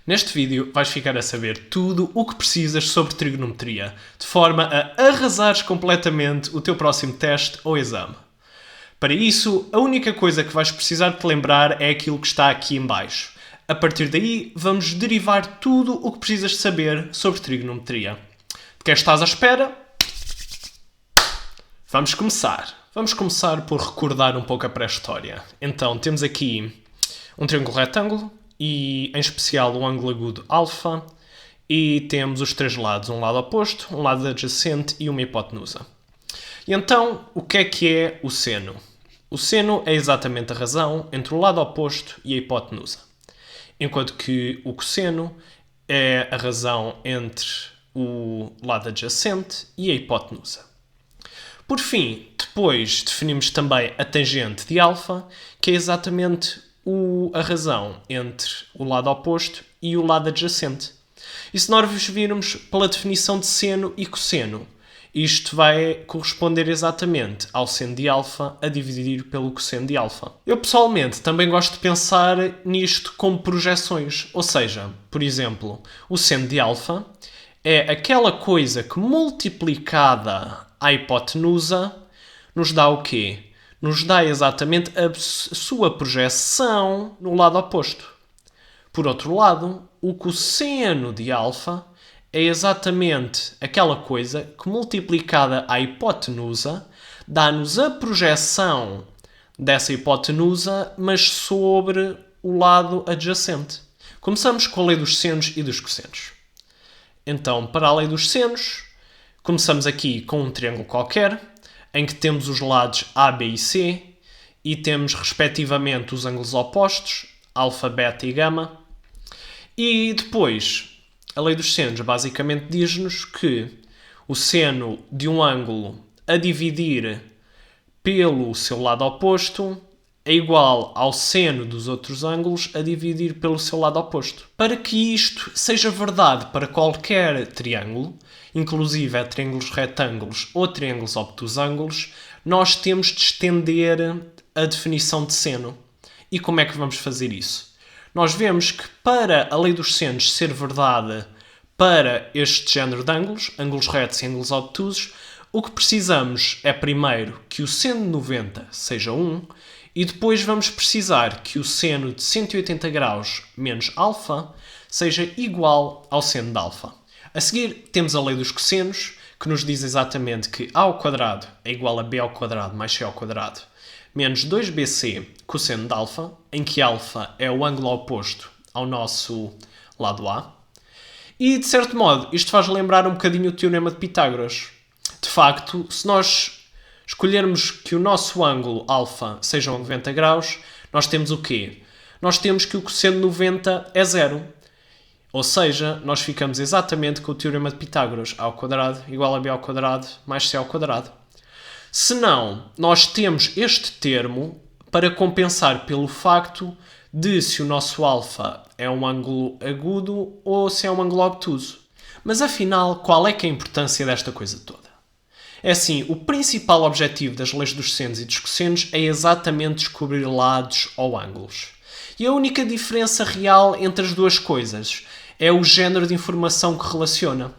Neste vídeo vais ficar a saber tudo o que precisas sobre trigonometria, de forma a arrasares completamente o teu próximo teste ou exame. Para isso, a única coisa que vais precisar de te lembrar é aquilo que está aqui em baixo. A partir daí, vamos derivar tudo o que precisas de saber sobre trigonometria. De que estás à espera? Vamos começar. Vamos começar por recordar um pouco a pré-história. Então, temos aqui um triângulo retângulo e, em especial, um ângulo agudo alfa, e temos os três lados, um lado oposto, um lado adjacente e uma hipotenusa. E então, o que é o seno? O seno é exatamente a razão entre o lado oposto e a hipotenusa, enquanto que o cosseno é a razão entre o lado adjacente e a hipotenusa. Por fim, depois definimos também a tangente de alfa, que é exatamente a razão entre o lado oposto e o lado adjacente. E se nós virmos pela definição de seno e cosseno, isto vai corresponder exatamente ao seno de alfa a dividir pelo cosseno de alfa. Eu pessoalmente também gosto de pensar nisto como projeções, ou seja, por exemplo, o seno de alfa é aquela coisa que multiplicada à hipotenusa nos dá o quê? Nos dá exatamente a sua projeção no lado oposto. Por outro lado, o cosseno de alfa é exatamente aquela coisa que multiplicada à hipotenusa dá-nos a projeção dessa hipotenusa, mas sobre o lado adjacente. Começamos com a lei dos senos e dos cossenos. Então, para a lei dos senos, começamos aqui com um triângulo qualquer, em que temos os lados A, B e C, e temos respectivamente os ângulos opostos, alfa, beta e gama. E depois, a lei dos senos basicamente diz-nos que o seno de um ângulo a dividir pelo seu lado oposto é igual ao seno dos outros ângulos a dividir pelo seu lado oposto. Para que isto seja verdade para qualquer triângulo, inclusive triângulos retângulos ou triângulos obtusângulos, nós temos de estender a definição de seno. E como é que vamos fazer isso? Nós vemos que para a lei dos senos ser verdade para este género de ângulos, ângulos retos e ângulos obtusos, o que precisamos é primeiro que o seno de 90 seja 1 e depois vamos precisar que o seno de 180 graus menos alfa seja igual ao seno de alfa. A seguir temos a lei dos cossenos, que nos diz exatamente que A ao quadrado é igual a B ao quadrado mais C ao quadrado menos 2BC cosseno de alfa, em que alfa é o ângulo oposto ao nosso lado A. E, de certo modo, isto faz lembrar um bocadinho o teorema de Pitágoras. De facto, se nós escolhermos que o nosso ângulo alfa seja 90 graus, nós temos o quê? Nós temos que o cosseno de 90 é zero. Ou seja, nós ficamos exatamente com o teorema de Pitágoras. A ao quadrado igual a B ao quadrado mais C ao quadrado. Se não, nós temos este termo para compensar pelo facto de se o nosso alfa é um ângulo agudo ou se é um ângulo obtuso. Mas afinal, qual é que é a importância desta coisa toda? É assim, o principal objetivo das leis dos senos e dos cossenos é exatamente descobrir lados ou ângulos. E a única diferença real entre as duas coisas é o género de informação que relaciona.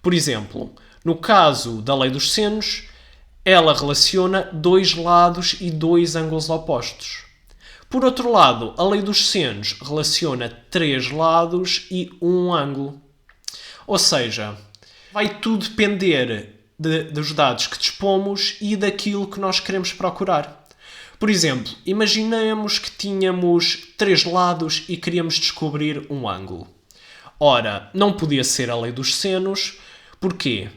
Por exemplo, no caso da lei dos senos, ela relaciona dois lados e dois ângulos opostos. Por outro lado, a lei dos senos relaciona três lados e um ângulo. Ou seja, vai tudo depender dos dados que dispomos e daquilo que nós queremos procurar. Por exemplo, imaginemos que tínhamos três lados e queríamos descobrir um ângulo. Ora, não podia ser a lei dos senos. Porquê?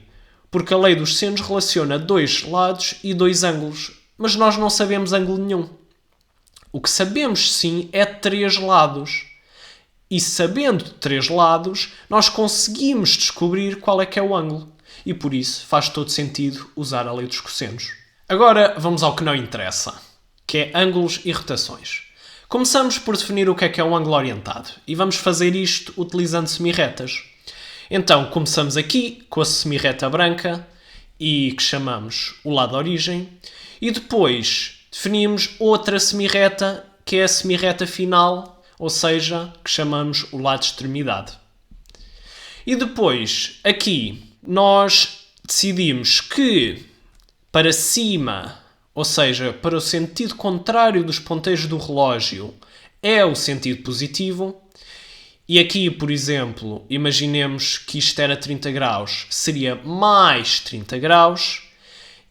Porque a lei dos senos relaciona dois lados e dois ângulos, mas nós não sabemos ângulo nenhum. O que sabemos sim é três lados. E sabendo três lados, nós conseguimos descobrir qual é que é o ângulo. E por isso faz todo sentido usar a lei dos cossenos. Agora vamos ao que não interessa, que é ângulos e rotações. Começamos por definir o que é um ângulo orientado. E vamos fazer isto utilizando semirretas. Então, começamos aqui com a semirreta branca e que chamamos o lado de origem. E depois definimos outra semirreta, que é a semirreta final, ou seja, que chamamos o lado de extremidade. E depois, aqui, nós decidimos que para cima, ou seja, para o sentido contrário dos ponteiros do relógio, é o sentido positivo. E aqui, por exemplo, imaginemos que isto era 30 graus, seria mais 30 graus.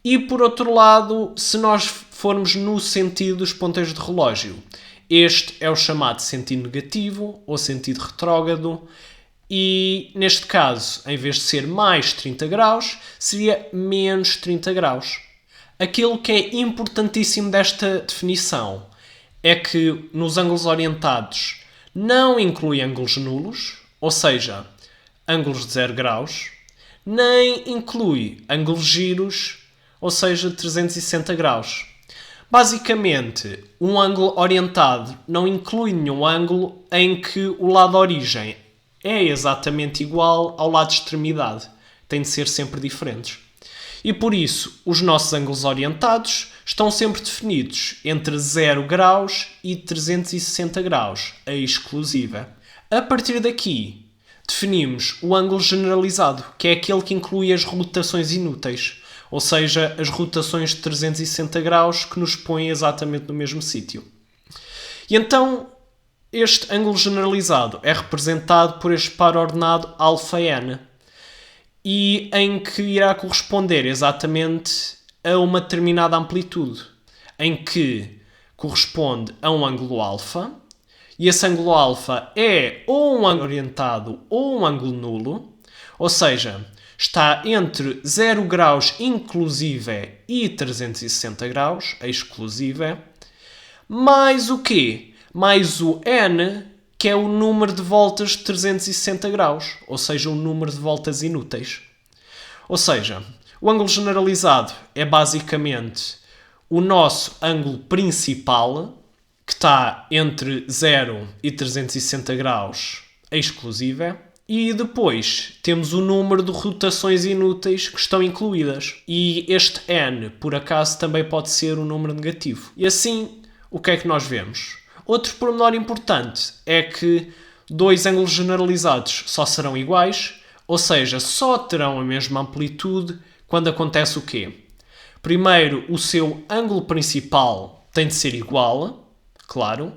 E por outro lado, se nós formos no sentido dos ponteiros de relógio, este é o chamado sentido negativo ou sentido retrógrado. E neste caso, em vez de ser mais 30 graus, seria menos 30 graus. Aquilo que é importantíssimo desta definição é que nos ângulos orientados não inclui ângulos nulos, ou seja, ângulos de 0 graus, nem inclui ângulos giros, ou seja, 360 graus. Basicamente, um ângulo orientado não inclui nenhum ângulo em que o lado de origem é exatamente igual ao lado de extremidade. Tem de ser sempre diferentes. E por isso, os nossos ângulos orientados estão sempre definidos entre 0 graus e 360 graus, a exclusiva. A partir daqui, definimos o ângulo generalizado, que é aquele que inclui as rotações inúteis, ou seja, as rotações de 360 graus que nos põem exatamente no mesmo sítio. E então, este ângulo generalizado é representado por este par ordenado αn, e em que irá corresponder exatamente a uma determinada amplitude, em que corresponde a um ângulo alfa, e esse ângulo alfa é ou um ângulo orientado ou um ângulo nulo, ou seja, está entre 0 graus inclusive e 360 graus, exclusive, mais o quê? Mais o n, que é o número de voltas de 360 graus, ou seja, o número de voltas inúteis. Ou seja, o ângulo generalizado é basicamente o nosso ângulo principal, que está entre 0 e 360 graus, exclusive, e depois temos o número de rotações inúteis que estão incluídas. E este n, por acaso, também pode ser um número negativo. E assim, o que é que nós vemos? Outro pormenor importante é que dois ângulos generalizados só serão iguais, ou seja, só terão a mesma amplitude quando acontece o quê? Primeiro, o seu ângulo principal tem de ser igual, claro,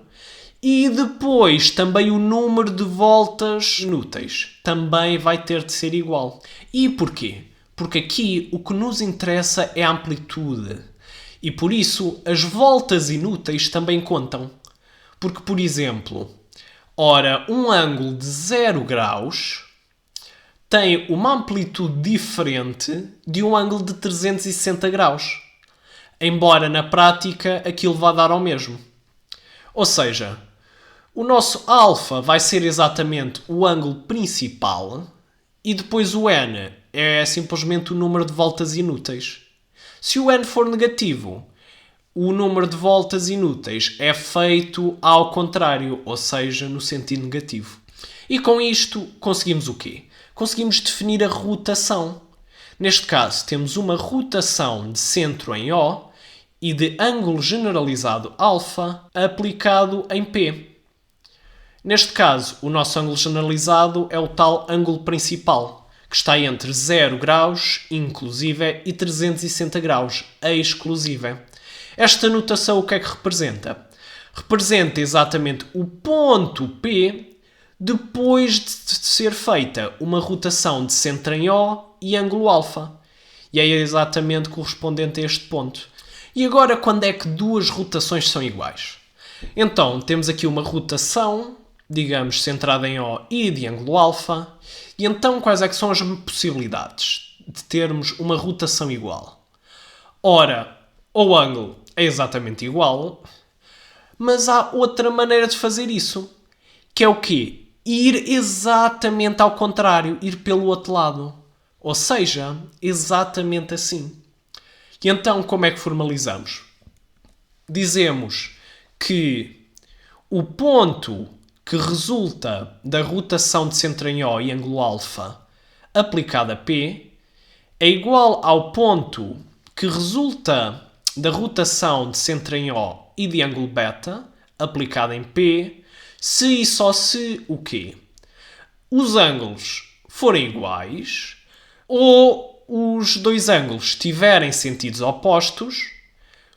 e depois também o número de voltas inúteis também vai ter de ser igual. E porquê? Porque aqui o que nos interessa é a amplitude. E por isso as voltas inúteis também contam. Porque, por exemplo, ora, um ângulo de 0 graus tem uma amplitude diferente de um ângulo de 360 graus. Embora na prática aquilo vá dar ao mesmo. Ou seja, o nosso alfa vai ser exatamente o ângulo principal e depois o n é simplesmente o número de voltas inúteis. Se o n for negativo, o número de voltas inúteis é feito ao contrário, ou seja, no sentido negativo. E com isto conseguimos o quê? Conseguimos definir a rotação. Neste caso, temos uma rotação de centro em O e de ângulo generalizado alfa aplicado em P. Neste caso, o nosso ângulo generalizado é o tal ângulo principal, que está entre 0 graus, inclusive, e 360 graus, exclusive. Esta notação o que é que representa? Representa exatamente o ponto P depois de ser feita uma rotação de centro em O e ângulo alfa. E é exatamente correspondente a este ponto. E agora, quando é que duas rotações são iguais? Então, temos aqui uma rotação, digamos, centrada em O e de ângulo alfa. E então, quais é que são as possibilidades de termos uma rotação igual? Ora, o ângulo é exatamente igual, mas há outra maneira de fazer isso, que é o quê? Ir exatamente ao contrário, ir pelo outro lado. Ou seja, exatamente assim. E então, como é que formalizamos? Dizemos que o ponto que resulta da rotação de centro em O e ângulo alfa aplicada a P é igual ao ponto que resulta da rotação de centro em O e de ângulo beta aplicada em P, Se e só se o quê? Os ângulos forem iguais ou os dois ângulos tiverem sentidos opostos,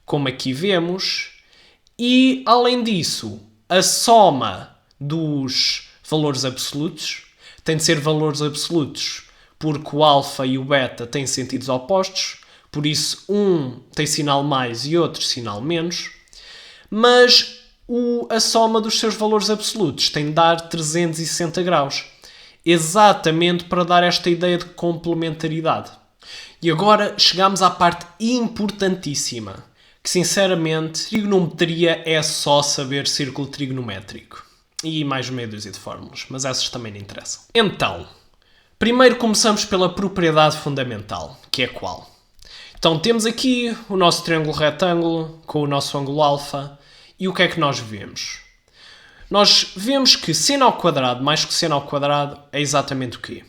como aqui vemos, e, além disso, a soma dos valores absolutos tem de ser valores absolutos porque o alfa e o beta têm sentidos opostos, por isso um tem sinal mais e outro sinal menos, mas a soma dos seus valores absolutos tem de dar 360 graus, exatamente para dar esta ideia de complementaridade. E agora chegamos à parte importantíssima, que sinceramente, trigonometria é só saber círculo trigonométrico. E mais meia dúzia de fórmulas, mas essas também não interessam. Então, primeiro começamos pela propriedade fundamental, que é qual? Então temos aqui o nosso triângulo retângulo com o nosso ângulo alfa, e o que é que nós vemos? Nós vemos que seno ao quadrado mais cosseno ao quadrado é exatamente o quê?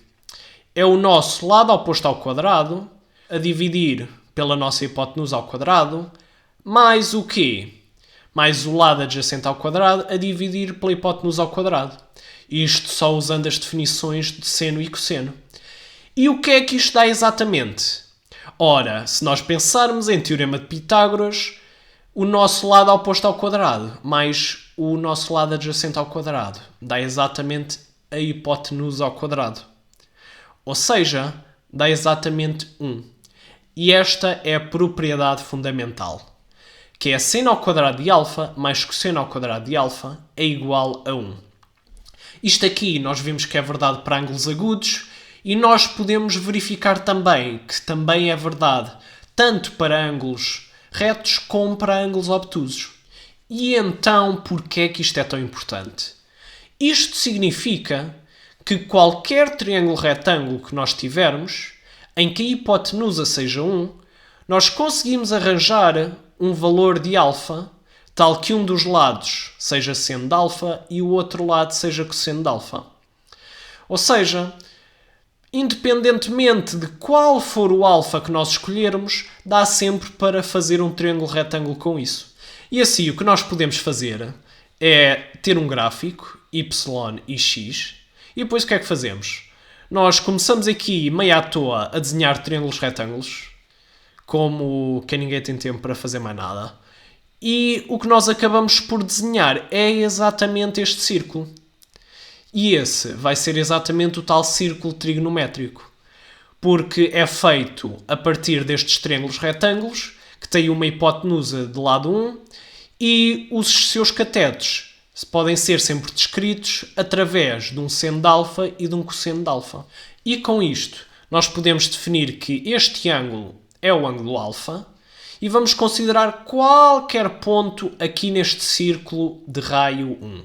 É o nosso lado oposto ao quadrado a dividir pela nossa hipotenusa ao quadrado, mais o quê? Mais o lado adjacente ao quadrado a dividir pela hipotenusa ao quadrado. Isto só usando as definições de seno e cosseno. E o que é que isto dá exatamente? Ora, se nós pensarmos em teorema de Pitágoras, o nosso lado oposto ao quadrado mais o nosso lado adjacente ao quadrado dá exatamente a hipotenusa ao quadrado. Ou seja, dá exatamente 1. E esta é a propriedade fundamental, que é seno ao quadrado de alfa mais cosseno ao quadrado de alfa é igual a 1. Isto aqui nós vimos que é verdade para ângulos agudos e nós podemos verificar também que também é verdade tanto para ângulos retos como para ângulos obtusos. E então, porquê é que isto é tão importante? Isto significa que qualquer triângulo retângulo que nós tivermos, em que a hipotenusa seja 1, nós conseguimos arranjar um valor de alfa, tal que um dos lados seja seno de alfa e o outro lado seja cosseno de alfa. Ou seja, independentemente de qual for o alfa que nós escolhermos, dá sempre para fazer um triângulo retângulo com isso. E assim, o que nós podemos fazer é ter um gráfico, y e x, e depois o que é que fazemos? Nós começamos aqui, meio à toa, a desenhar triângulos retângulos, como que ninguém tem tempo para fazer mais nada. E o que nós acabamos por desenhar é exatamente este círculo. E esse vai ser exatamente o tal círculo trigonométrico, porque é feito a partir destes triângulos retângulos, que têm uma hipotenusa de lado 1, e os seus catetos podem ser sempre descritos através de um seno de alfa e de um cosseno de alfa. E com isto, nós podemos definir que este ângulo é o ângulo alfa, e vamos considerar qualquer ponto aqui neste círculo de raio 1.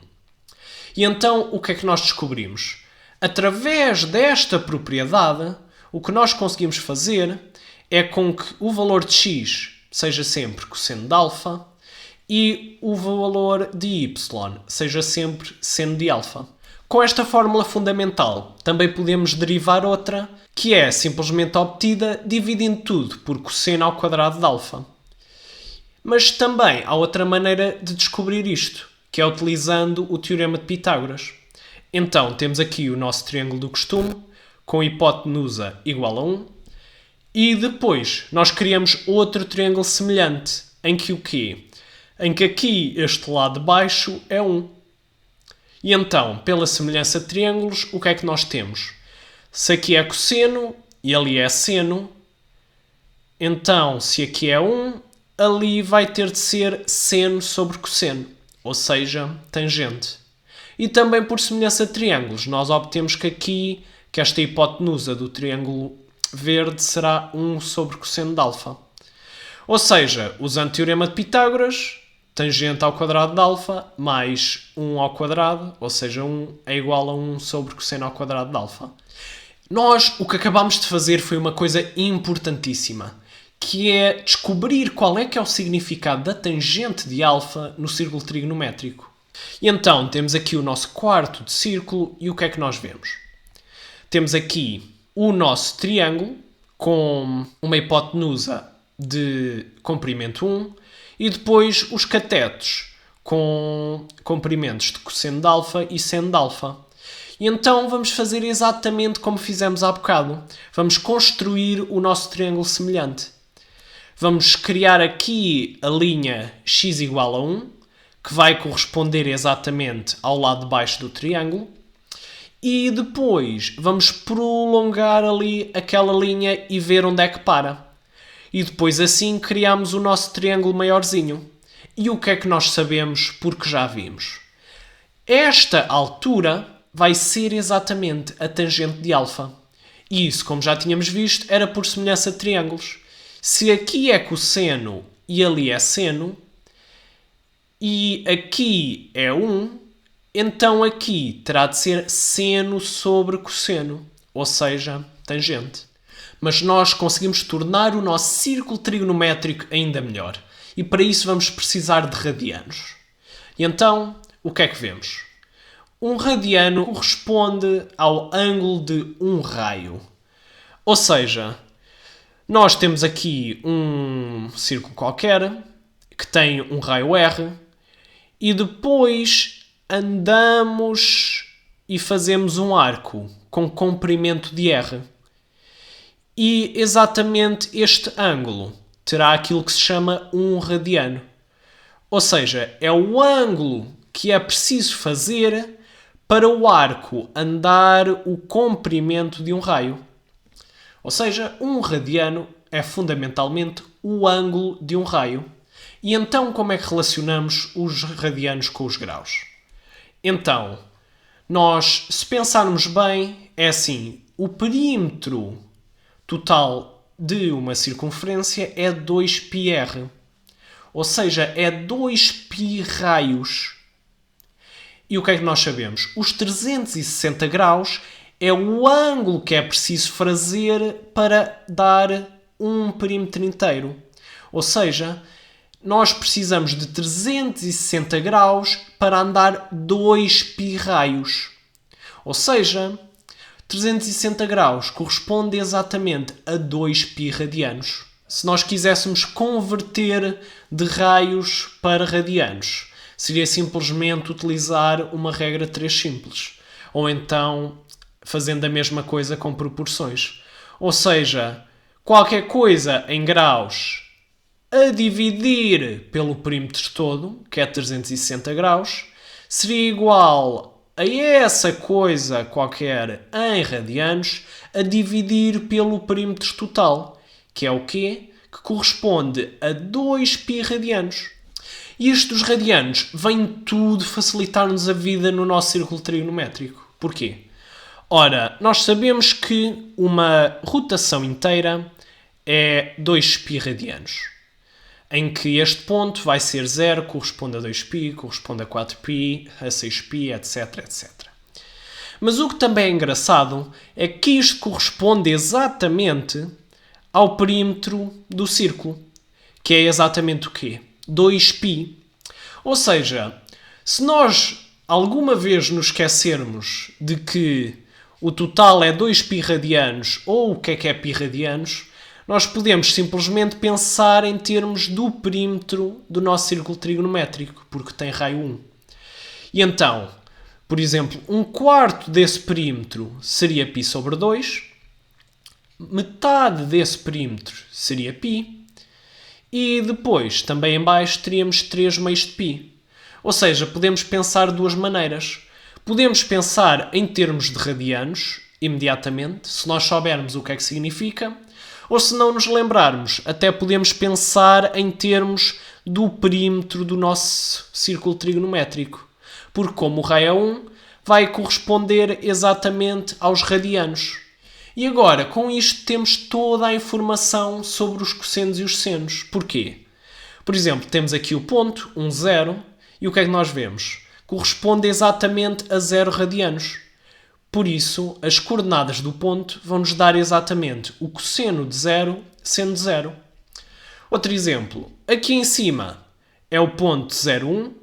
E então, o que é que nós descobrimos? Através desta propriedade, o que nós conseguimos fazer é com que o valor de x seja sempre cosseno de alfa e o valor de y seja sempre seno de alfa. Com esta fórmula fundamental, também podemos derivar outra, que é simplesmente obtida dividindo tudo por cosseno ao quadrado de alfa. Mas também há outra maneira de descobrir isto, que é utilizando o teorema de Pitágoras. Então, temos aqui o nosso triângulo do costume, com hipotenusa igual a 1, e depois nós criamos outro triângulo semelhante, em que o quê? Em que aqui este lado de baixo é 1. E então, pela semelhança de triângulos, o que é que nós temos? Se aqui é cosseno e ali é seno, então se aqui é 1, ali vai ter de ser seno sobre cosseno, ou seja, tangente. E também por semelhança de triângulos, nós obtemos que aqui, que esta hipotenusa do triângulo verde será 1 sobre cosseno de alfa. Ou seja, usando o teorema de Pitágoras, tangente ao quadrado de alfa mais 1 ao quadrado, ou seja, 1 é igual a 1 sobre cosseno ao quadrado de alfa. Nós, o que acabámos de fazer foi uma coisa importantíssima, que é descobrir qual é que é o significado da tangente de alfa no círculo trigonométrico. E então, temos aqui o nosso quarto de círculo e o que é que nós vemos? Temos aqui o nosso triângulo com uma hipotenusa de comprimento 1 e depois os catetos com comprimentos de cosseno de alfa e seno de alfa. E então vamos fazer exatamente como fizemos há bocado. Vamos construir o nosso triângulo semelhante. Vamos criar aqui a linha x igual a 1, que vai corresponder exatamente ao lado de baixo do triângulo. E depois vamos prolongar ali aquela linha e ver onde é que para. E depois assim criamos o nosso triângulo maiorzinho. E o que é que nós sabemos porque já vimos? Esta altura vai ser exatamente a tangente de alfa. E isso, como já tínhamos visto, era por semelhança de triângulos. Se aqui é cosseno e ali é seno, e aqui é 1, então aqui terá de ser seno sobre cosseno, ou seja, tangente. Mas nós conseguimos tornar o nosso círculo trigonométrico ainda melhor. E para isso vamos precisar de radianos. E então, o que é que vemos? Um radiano corresponde ao ângulo de um raio. Ou seja, nós temos aqui um círculo qualquer que tem um raio R e depois andamos e fazemos um arco com comprimento de R. E exatamente este ângulo terá aquilo que se chama um radiano. Ou seja, é o ângulo que é preciso fazer para o arco andar o comprimento de um raio. Ou seja, um radiano é fundamentalmente o ângulo de um raio. E então como é que relacionamos os radianos com os graus? Então, nós, se pensarmos bem, é assim, o perímetro total de uma circunferência é 2πr. Ou seja, é 2π raios. E o que é que nós sabemos? Os 360 graus é o ângulo que é preciso fazer para dar um perímetro inteiro. Ou seja, nós precisamos de 360 graus para andar 2π raios. Ou seja, 360 graus corresponde exatamente a 2π radianos. Se nós quiséssemos converter de raios para radianos, seria simplesmente utilizar uma regra 3 simples. Ou então fazendo a mesma coisa com proporções. Ou seja, qualquer coisa em graus a dividir pelo perímetro todo, que é 360 graus, seria igual a essa coisa qualquer em radianos a dividir pelo perímetro total, que é o quê? Que corresponde a 2π radianos. E isto dos radianos vem tudo facilitar-nos a vida no nosso círculo trigonométrico. Porquê? Ora, nós sabemos que uma rotação inteira é 2π radianos, em que este ponto vai ser 0, corresponde a 2π, corresponde a 4π, a 6π, etc, etc. Mas o que também é engraçado é que isto corresponde exatamente ao perímetro do círculo, que é exatamente o quê? 2π. Ou seja, se nós alguma vez nos esquecermos de que o total é 2π radianos ou o que é π radianos, nós podemos simplesmente pensar em termos do perímetro do nosso círculo trigonométrico, porque tem raio 1. E então, por exemplo, 1/4 desse perímetro seria π sobre 2, metade desse perímetro seria π, e depois, também em baixo, teríamos 3 meios de π. Ou seja, podemos pensar de duas maneiras. Podemos pensar em termos de radianos, imediatamente, se nós soubermos o que é que significa, ou se não nos lembrarmos, até podemos pensar em termos do perímetro do nosso círculo trigonométrico. Porque como o raio é 1, vai corresponder exatamente aos radianos. E agora, com isto, temos toda a informação sobre os cossenos e os senos. Porquê? Por exemplo, temos aqui o ponto, 0, e o que é que nós vemos? Corresponde exatamente a 0 radianos. Por isso, as coordenadas do ponto vão-nos dar exatamente o cosseno de 0, seno de 0. Outro exemplo, aqui em cima é o ponto 0,1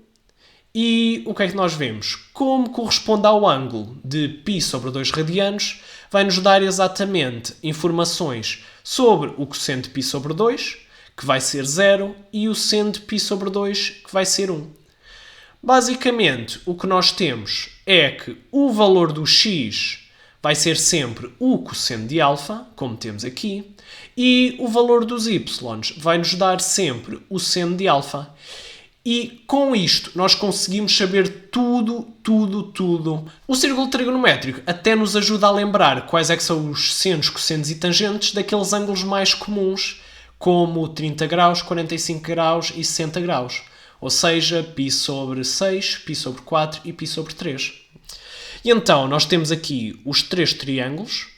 e o que é que nós vemos? Como corresponde ao ângulo de π sobre 2 radianos, vai-nos dar exatamente informações sobre o cosseno de π sobre 2, que vai ser 0, e o seno de π sobre 2, que vai ser 1. Basicamente, o que nós temos é que o valor do x vai ser sempre o cosseno de alfa, como temos aqui, e o valor dos y vai nos dar sempre o seno de alfa. E com isto nós conseguimos saber tudo. O círculo trigonométrico até nos ajuda a lembrar quais é que são os senos, cossenos e tangentes daqueles ângulos mais comuns, como 30 graus, 45 graus e 60 graus. Ou seja, π sobre 6, π sobre 4 e π sobre 3. E então nós temos aqui os três triângulos,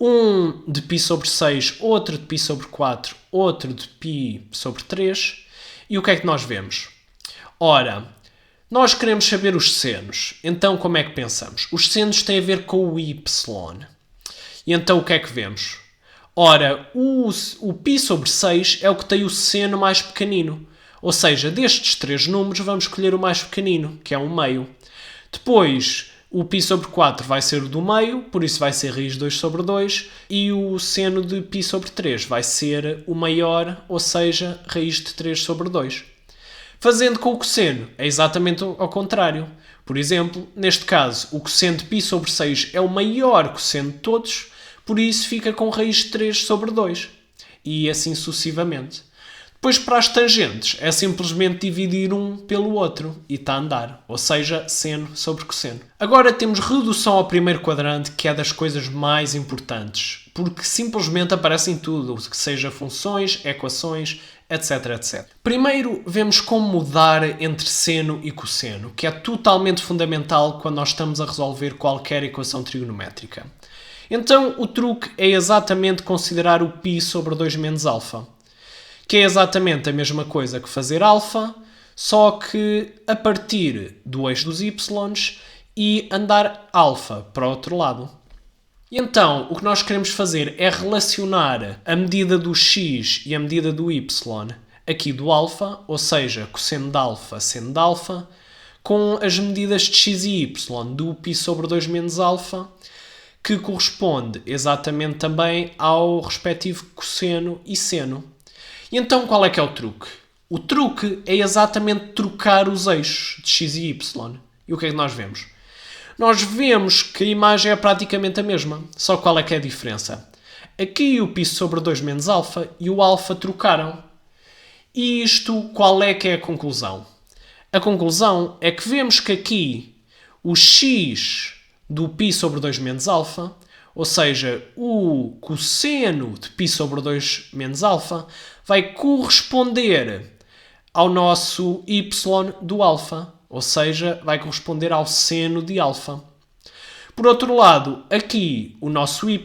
um de π sobre 6, outro de π sobre 4, outro de π sobre 3. E o que é que nós vemos? Ora, nós queremos saber os senos. Então como é que pensamos? Os senos têm a ver com o y. E então o que é que vemos? Ora, o π sobre 6 é o que tem o seno mais pequenino. Ou seja, destes três números vamos escolher o mais pequenino, que é um meio. Depois, o π sobre 4 vai ser o do meio, por isso vai ser raiz 2 sobre 2. E o seno de π sobre 3 vai ser o maior, ou seja, raiz de 3 sobre 2. Fazendo com o cosseno, é exatamente ao contrário. Por exemplo, neste caso, o cosseno de π sobre 6 é o maior cosseno de todos, por isso fica com raiz de 3 sobre 2. E assim sucessivamente. Depois, para as tangentes, é simplesmente dividir um pelo outro e está a andar, ou seja, seno sobre cosseno. Agora temos redução ao primeiro quadrante, que é das coisas mais importantes, porque simplesmente aparece em tudo, que seja funções, equações, etc. Primeiro, vemos como mudar entre seno e cosseno, que é totalmente fundamental quando nós estamos a resolver qualquer equação trigonométrica. Então, o truque é exatamente considerar o π sobre 2 menos alfa, que é exatamente a mesma coisa que fazer alfa, só que a partir do eixo dos y e andar alfa para o outro lado. E então, o que nós queremos fazer é relacionar a medida do x e a medida do y aqui do alfa, ou seja, cosseno de alfa, seno de alfa, com as medidas de x e y do π sobre 2 menos alfa, que corresponde exatamente também ao respectivo cosseno e seno. E então qual é que é o truque? O truque é exatamente trocar os eixos de x e y. E o que é que nós vemos? Nós vemos que a imagem é praticamente a mesma. Só qual é que é a diferença? Aqui o π sobre 2 menos alfa e o alfa trocaram. E isto, qual é que é a conclusão? A conclusão é que vemos que aqui o x do π sobre 2 menos alfa, ou seja, o cosseno de π sobre 2 menos alfa, vai corresponder ao nosso y do alfa, ou seja, vai corresponder ao seno de alfa. Por outro lado, aqui o nosso y,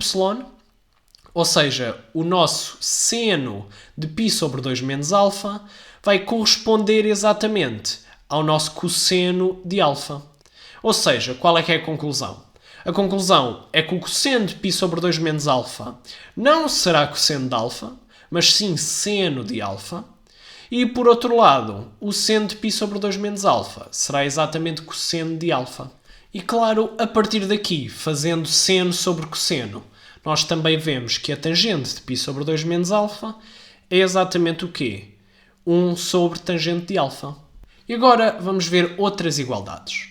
ou seja, o nosso seno de π sobre 2 menos alfa, vai corresponder exatamente ao nosso cosseno de alfa. Ou seja, qual é que é a conclusão? A conclusão é que o cosseno de π sobre 2 menos alfa não será cosseno de alfa, mas sim seno de alfa. E, por outro lado, o seno de π sobre 2 menos alfa será exatamente cosseno de alfa. E, claro, a partir daqui, fazendo seno sobre cosseno, nós também vemos que a tangente de π sobre 2 menos alfa é exatamente o quê? 1 sobre tangente de alfa. E agora vamos ver outras igualdades.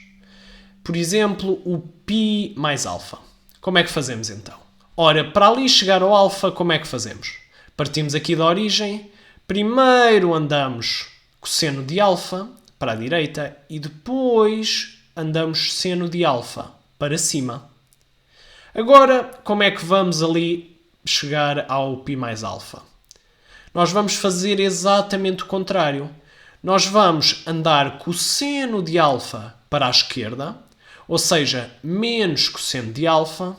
Por exemplo, o π mais alfa. Como é que fazemos então? Ora, para ali chegar ao alfa, como é que fazemos? Partimos aqui da origem, primeiro andamos cosseno de alfa para a direita e depois andamos seno de alfa para cima. Agora, como é que vamos ali chegar ao π mais alfa? Nós vamos fazer exatamente o contrário. Nós vamos andar cosseno de alfa para a esquerda, ou seja, menos cosseno de alfa,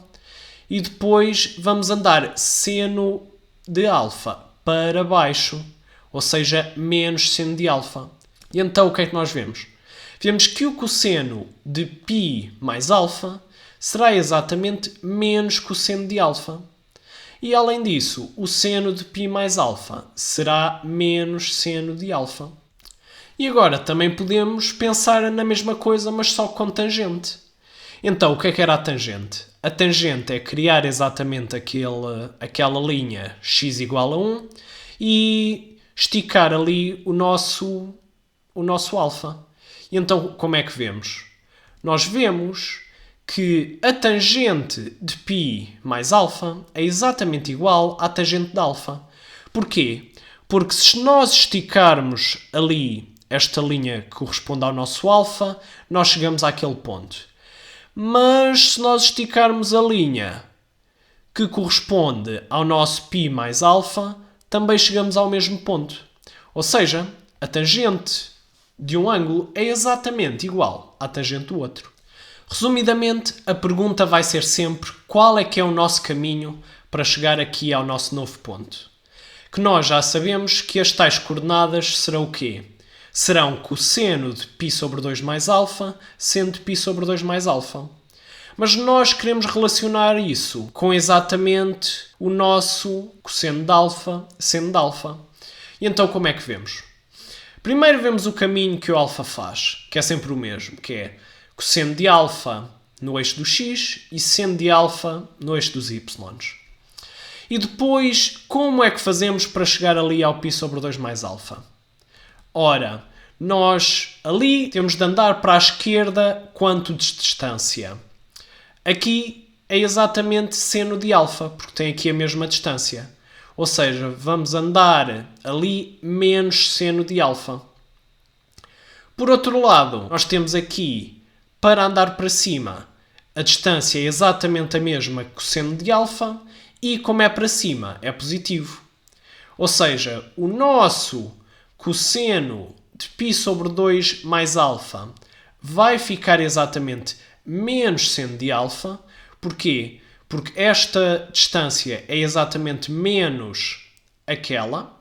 e depois vamos andar seno de alfa para baixo, ou seja, menos seno de alfa. E então o que é que nós vemos? Vemos que o cosseno de π mais alfa será exatamente menos cosseno de alfa. E além disso, o seno de π mais alfa será menos seno de alfa. E agora também podemos pensar na mesma coisa, mas só com tangente. Então, o que era a tangente? A tangente é criar exatamente aquela linha x igual a 1 e esticar ali o nosso alfa. E então, como é que vemos? Nós vemos que a tangente de π mais α é exatamente igual à tangente de α. Porquê? Porque se nós esticarmos ali esta linha que corresponde ao nosso α, nós chegamos àquele ponto. Mas se nós esticarmos a linha que corresponde ao nosso π mais α, também chegamos ao mesmo ponto. Ou seja, a tangente de um ângulo é exatamente igual à tangente do outro. Resumidamente, a pergunta vai ser sempre qual é que é o nosso caminho para chegar aqui ao nosso novo ponto. Que nós já sabemos que as tais coordenadas serão o quê? Serão cosseno de π sobre 2 mais α, seno de π sobre 2 mais α. Mas nós queremos relacionar isso com exatamente o nosso cosseno de α, seno de α. E então como é que vemos? Primeiro vemos o caminho que o α faz, que é sempre o mesmo, que é cosseno de α no eixo do x e seno de α no eixo dos y. E depois, como é que fazemos para chegar ali ao π sobre 2 mais α? Ora, nós ali temos de andar para a esquerda quanto de distância. Aqui é exatamente seno de α, porque tem aqui a mesma distância. Ou seja, vamos andar ali menos seno de α. Por outro lado, nós temos aqui, para andar para cima, a distância é exatamente a mesma que cosseno de α e, como é para cima, é positivo. Ou seja, o nosso cosseno de π sobre 2 mais α vai ficar exatamente menos seno de α. Porquê? Porque esta distância é exatamente menos aquela.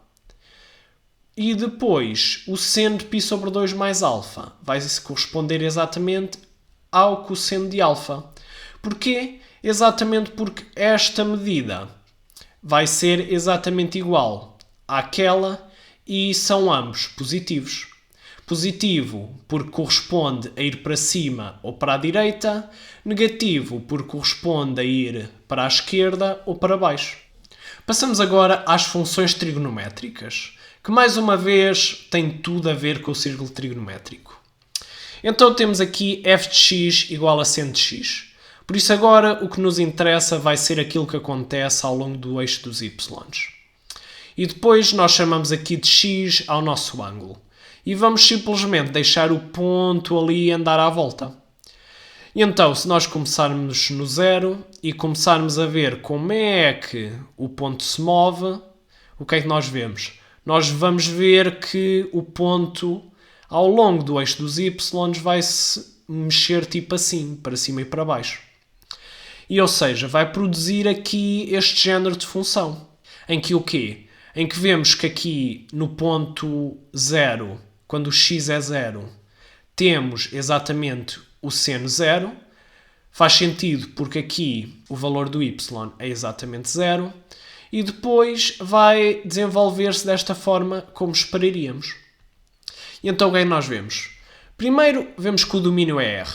E depois, o seno de π sobre 2 mais α vai corresponder exatamente ao cosseno de α. Porquê? Exatamente porque esta medida vai ser exatamente igual àquela e são ambos positivos. Positivo porque corresponde a ir para cima ou para a direita, negativo porque corresponde a ir para a esquerda ou para baixo. Passamos agora às funções trigonométricas, que mais uma vez têm tudo a ver com o círculo trigonométrico. Então temos aqui f de x igual a seno de x. Por isso agora o que nos interessa vai ser aquilo que acontece ao longo do eixo dos y. E depois nós chamamos aqui de x ao nosso ângulo. E vamos simplesmente deixar o ponto ali andar à volta. E então, se nós começarmos no zero e começarmos a ver como é que o ponto se move, o que é que nós vemos? Nós vamos ver que o ponto, ao longo do eixo dos y, vai se mexer tipo assim, para cima e para baixo. E, ou seja, vai produzir aqui este género de função. Em que o quê? Em que vemos que aqui no ponto 0, quando o x é 0, temos exatamente o seno 0. Faz sentido porque aqui o valor do y é exatamente 0. E depois vai desenvolver-se desta forma como esperaríamos. E então o que é que nós vemos? Primeiro vemos que o domínio é R.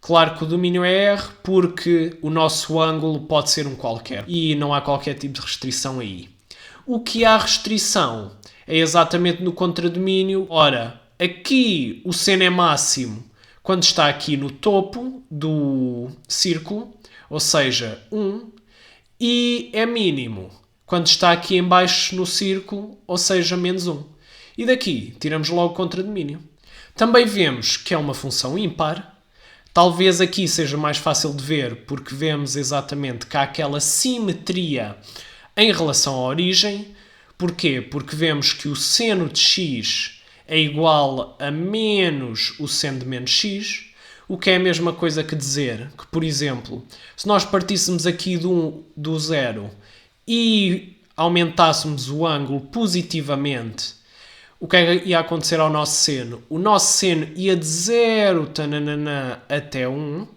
Claro que o domínio é R porque o nosso ângulo pode ser um qualquer e não há qualquer tipo de restrição aí. O que há restrição é exatamente no contradomínio. Ora, aqui o seno é máximo quando está aqui no topo do círculo, ou seja, 1, e é mínimo quando está aqui em baixo no círculo, ou seja, menos 1. E daqui tiramos logo o contradomínio. Também vemos que é uma função ímpar. Talvez aqui seja mais fácil de ver porque vemos exatamente que há aquela simetria em relação à origem. Porquê? Porque vemos que o seno de x é igual a menos o seno de menos x, o que é a mesma coisa que dizer que, por exemplo, se nós partíssemos aqui do zero e aumentássemos o ângulo positivamente, o que é que ia acontecer ao nosso seno? O nosso seno ia de 0 até 1,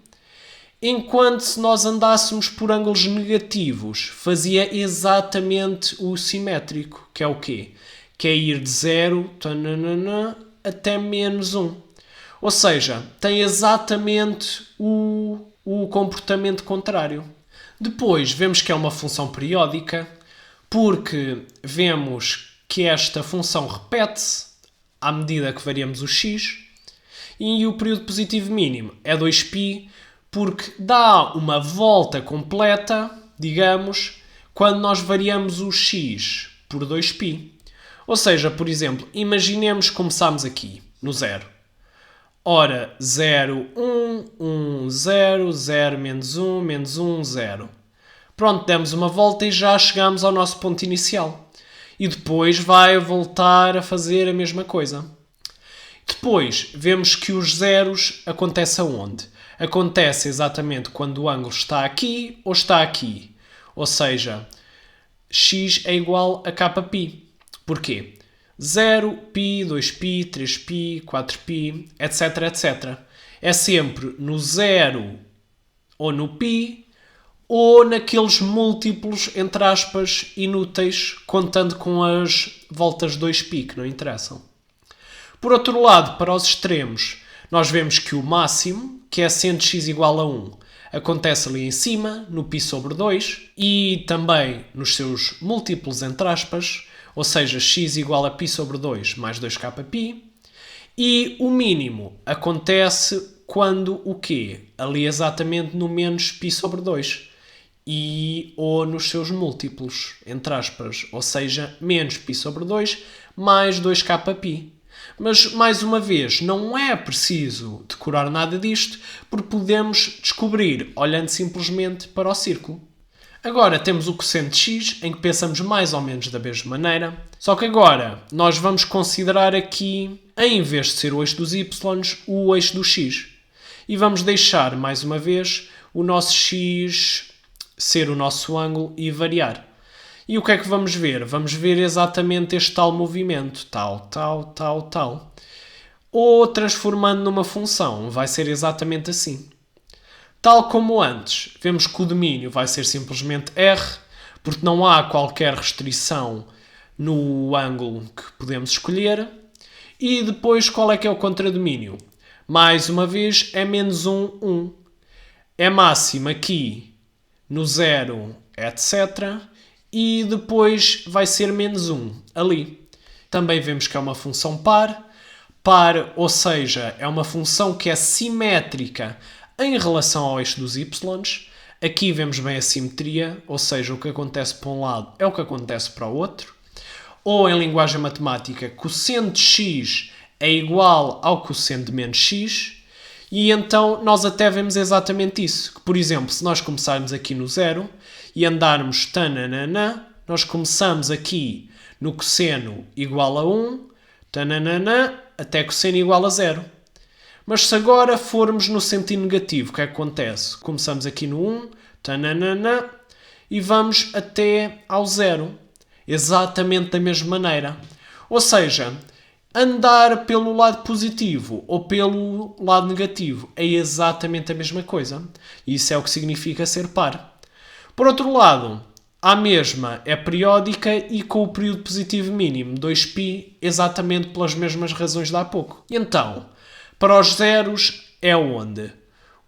enquanto se nós andássemos por ângulos negativos, fazia exatamente o simétrico, que é o quê? Que é ir de 0 até menos 1. Ou seja, tem exatamente o comportamento contrário. Depois vemos que é uma função periódica, porque vemos que esta função repete-se à medida que variamos o x, E o período positivo mínimo é 2π, porque dá uma volta completa, digamos, quando nós variamos o x por 2π. Ou seja, por exemplo, imaginemos que começamos aqui, no 0. Ora, 0, 1, 1, 0, 0, menos 1, menos 1, 0. Pronto, demos uma volta e já chegamos ao nosso ponto inicial. E depois vai voltar a fazer a mesma coisa. Depois, vemos que os zeros acontecem aonde? Acontece exatamente quando o ângulo está aqui ou está aqui. Ou seja, x é igual a kπ. Porquê? 0, π, 2π, 3π, 4π, etc, etc. É sempre no 0 ou no π ou naqueles múltiplos, entre aspas, inúteis, contando com as voltas 2π, que não interessam. Por outro lado, para os extremos, nós vemos que o máximo, que é sendo x igual a 1, acontece ali em cima, no π sobre 2, e também nos seus múltiplos, entre aspas, ou seja, x igual a π sobre 2 mais 2kπ. E o mínimo acontece quando o quê? Ali exatamente no menos π sobre 2. Ou nos seus múltiplos, entre aspas. Ou seja, menos π sobre 2 mais 2kπ. Mas, mais uma vez, não é preciso decorar nada disto, porque podemos descobrir olhando simplesmente para o círculo. Agora temos o cosseno de x, em que pensamos mais ou menos da mesma maneira, só que agora nós vamos considerar aqui, em vez de ser o eixo dos y, o eixo do x. E vamos deixar, mais uma vez, o nosso x ser o nosso ângulo e variar. E o que é que vamos ver? Vamos ver exatamente este tal movimento, tal, tal, tal, tal. Ou transformando numa função, vai ser exatamente assim. Tal como antes, vemos que o domínio vai ser simplesmente r, porque não há qualquer restrição no ângulo que podemos escolher. E depois, qual é que é o contradomínio? Mais uma vez, é menos 1, 1. É máximo aqui no 0, etc. E depois vai ser menos 1 ali. Também vemos que é uma função par. Par, ou seja, é uma função que é simétrica em relação ao eixo dos y. Aqui vemos bem a simetria, ou seja, o que acontece para um lado é o que acontece para o outro. Ou, em linguagem matemática, cosseno de x é igual ao cosseno de menos x. E então nós até vemos exatamente isso. Que, por exemplo, se nós começarmos aqui no 0 e andarmos tananana, nós começamos aqui no cosseno igual a 1, tananana, até cosseno igual a 0. Mas se agora formos no sentido negativo, o que é que acontece? Começamos aqui no 1, tananana, e vamos até ao 0. Exatamente da mesma maneira. Ou seja, andar pelo lado positivo ou pelo lado negativo é exatamente a mesma coisa. Isso é o que significa ser par. Por outro lado, a mesma é periódica e com o período positivo mínimo, 2π, exatamente pelas mesmas razões de há pouco. Então, para os zeros é onde?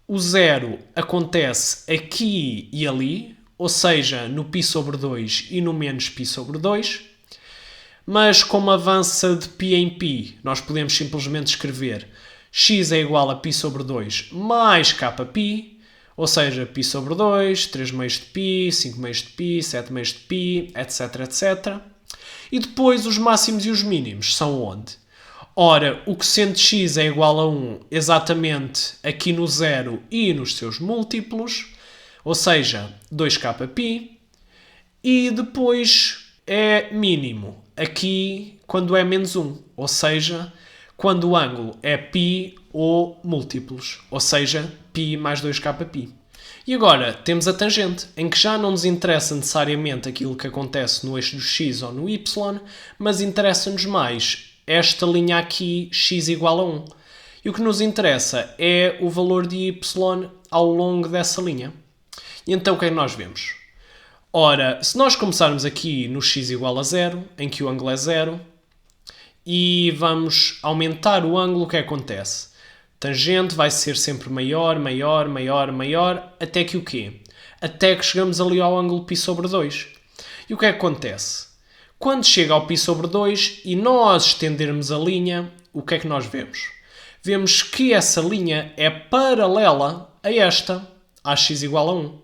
O zero acontece aqui e ali, ou seja, no π sobre 2 e no menos π sobre 2. Mas como avança de π em π, nós podemos simplesmente escrever x é igual a π sobre 2 mais kπ, ou seja, π sobre 2, 3 meios de π, 5 meios de π, 7 meios de π, etc, etc. E depois os máximos e os mínimos são onde? Ora, o cosseno de x é igual a 1 exatamente aqui no 0 e nos seus múltiplos, ou seja, 2kπ. E depois é mínimo aqui quando é menos 1, ou seja, quando o ângulo é π ou múltiplos, ou seja, π mais 2kπ. E agora temos a tangente, em que já não nos interessa necessariamente aquilo que acontece no eixo do x ou no y, mas interessa-nos mais esta linha aqui, x igual a 1. E o que nos interessa é o valor de y ao longo dessa linha. E então o que é que nós vemos? Ora, se nós começarmos aqui no x igual a 0, em que o ângulo é 0, e vamos aumentar o ângulo, o que acontece? Tangente vai ser sempre maior, maior, maior, maior, até que o quê? Até que chegamos ali ao ângulo π sobre 2. E o que é que acontece? Quando chega ao π sobre 2 e nós estendermos a linha, o que é que nós vemos? vemos que essa linha é paralela a esta, AX igual a 1.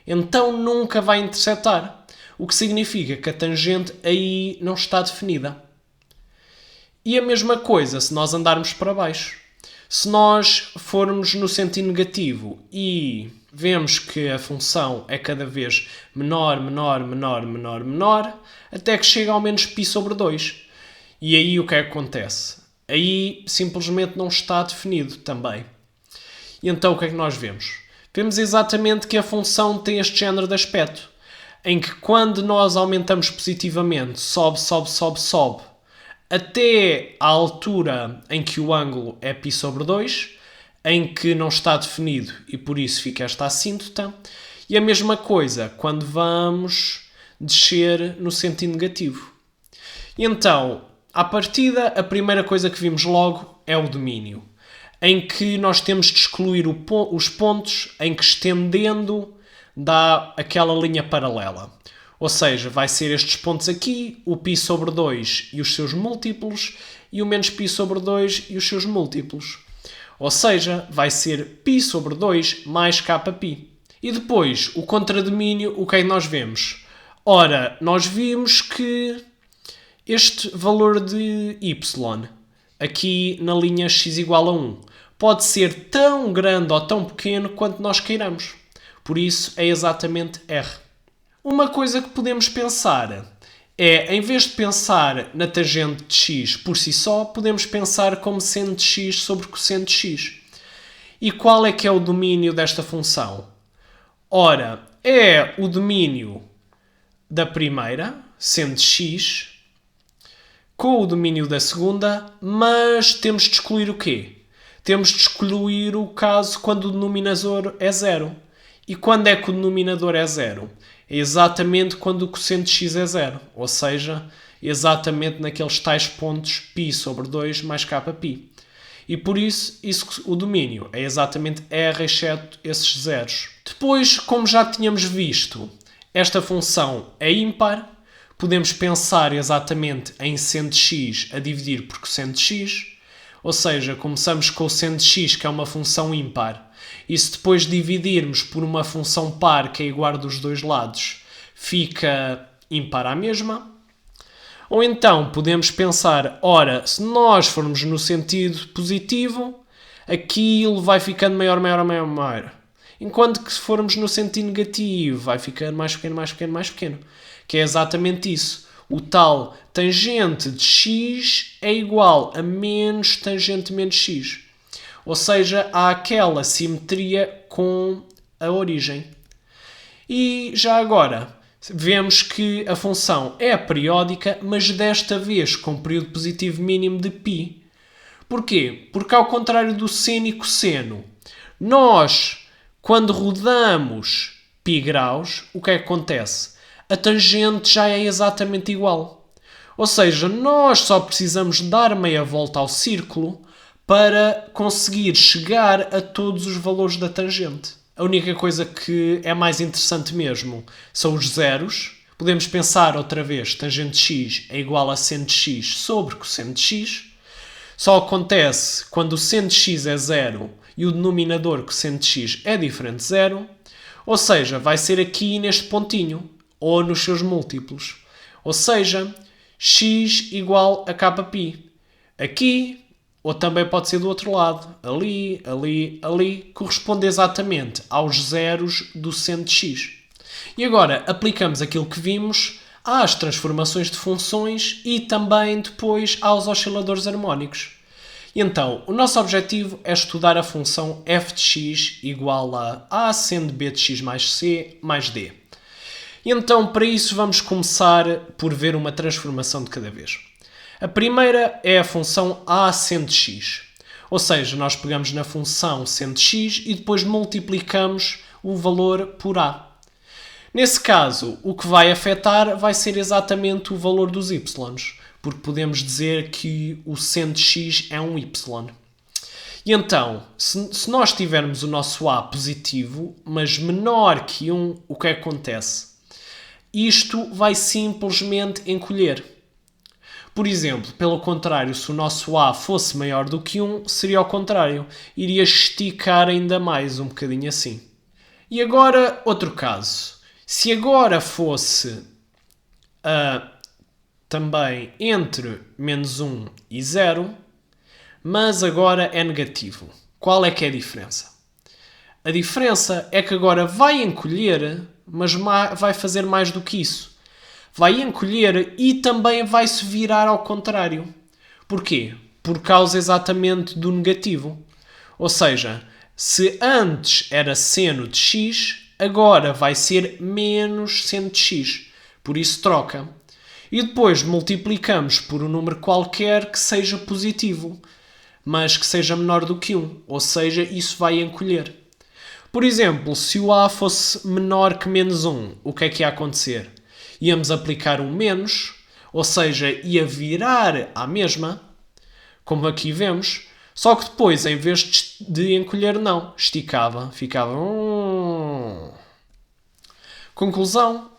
Então nunca vai intersetar, o que significa que a tangente aí não está definida. E a mesma coisa se nós andarmos para baixo. Se nós formos no sentido negativo e vemos que a função é cada vez menor, até que chega ao menos π sobre 2. E aí o que é que acontece? Aí simplesmente não está definido também. E então o que é que nós vemos? Vemos exatamente que a função tem este género de aspecto, em que quando nós aumentamos positivamente, sobe, até à altura em que o ângulo é π sobre 2, em que não está definido e por isso fica esta assíntota. E a mesma coisa quando vamos descer no sentido negativo. E então, à partida, a primeira coisa que vimos logo é o domínio, em que nós temos de excluir os pontos em que estendendo dá aquela linha paralela. Ou seja, vai ser estes pontos aqui, o π sobre 2 e os seus múltiplos, e o menos π sobre 2 e os seus múltiplos. Ou seja, vai ser π sobre 2 mais kπ. E depois, o contradomínio, o que é que nós vemos? Ora, nós vimos que este valor de y, aqui na linha x igual a 1, pode ser tão grande ou tão pequeno quanto nós queiramos. Por isso, é exatamente r. Uma coisa que podemos pensar é, em vez de pensar na tangente de x por si só, podemos pensar como seno de x sobre cosseno de x. E qual é que é o domínio desta função? Ora, é o domínio da primeira, seno de x, com o domínio da segunda, mas temos de excluir o quê? Temos de excluir o caso quando o denominador é zero. E quando é que o denominador é zero? É exatamente quando o cosseno de x é zero, ou seja, exatamente naqueles tais pontos π sobre 2 mais kπ. E por isso o domínio é exatamente r exceto esses zeros. Depois, como já tínhamos visto, esta função é ímpar, podemos pensar exatamente em seno de x a dividir por cosseno de x, ou seja, começamos com o seno de x, que é uma função ímpar, e se depois dividirmos por uma função par que é igual dos dois lados, fica ímpar à mesma. Ou então podemos pensar, ora, se nós formos no sentido positivo, aquilo vai ficando maior. Enquanto que se formos no sentido negativo, vai ficando mais pequeno. Que é exatamente isso. O tal tangente de x é igual a menos tangente de menos x. Ou seja, há aquela simetria com a origem. E já agora, vemos que a função é periódica, mas desta vez com período positivo mínimo de π. Porquê? Porque ao contrário do seno e cosseno, nós, quando rodamos π graus, o que é que acontece? A tangente já é exatamente igual. Ou seja, nós só precisamos dar meia volta ao círculo para conseguir chegar a todos os valores da tangente. A única coisa que é mais interessante mesmo são os zeros. Podemos pensar outra vez, tangente de x é igual a seno de x sobre cosseno de x. Só acontece quando o seno de x é zero e o denominador cosseno de x é diferente de zero. Ou seja, vai ser aqui neste pontinho, ou nos seus múltiplos. Ou seja, x igual a kπ. Aqui, ou também pode ser do outro lado. Ali, corresponde exatamente aos zeros do seno de x. E agora, aplicamos aquilo que vimos às transformações de funções e também depois aos osciladores harmónicos. E então, o nosso objetivo é estudar a função f de x igual a a seno de b de x mais c mais d. E então, para isso, vamos começar por ver uma transformação de cada vez. A primeira é a função a seno de x. Ou seja, nós pegamos na função seno de x e depois multiplicamos o valor por a. Nesse caso, o que vai afetar vai ser exatamente o valor dos y, porque podemos dizer que o seno de x é um y. E então, se nós tivermos o nosso a positivo, mas menor que 1, o que acontece? Isto vai simplesmente encolher. Por exemplo, pelo contrário, se o nosso A fosse maior do que 1, seria ao contrário. Iria esticar ainda mais, um bocadinho assim. E agora, outro caso. Se agora fosse também entre menos 1 e 0, mas agora é negativo. Qual é que é a diferença? A diferença é que agora vai encolher, mas vai fazer mais do que isso. Vai encolher e também vai se virar ao contrário. Porquê? Por causa exatamente do negativo. Ou seja, se antes era seno de x, agora vai ser menos seno de x. Por isso troca. E depois multiplicamos por um número qualquer que seja positivo, mas que seja menor do que 1. Ou seja, isso vai encolher. Por exemplo, se o A fosse menor que menos 1, o que é que ia acontecer? Íamos aplicar um menos, ou seja, ia virar à mesma, como aqui vemos, só que depois, em vez de encolher, não, esticava, ficava... Conclusão.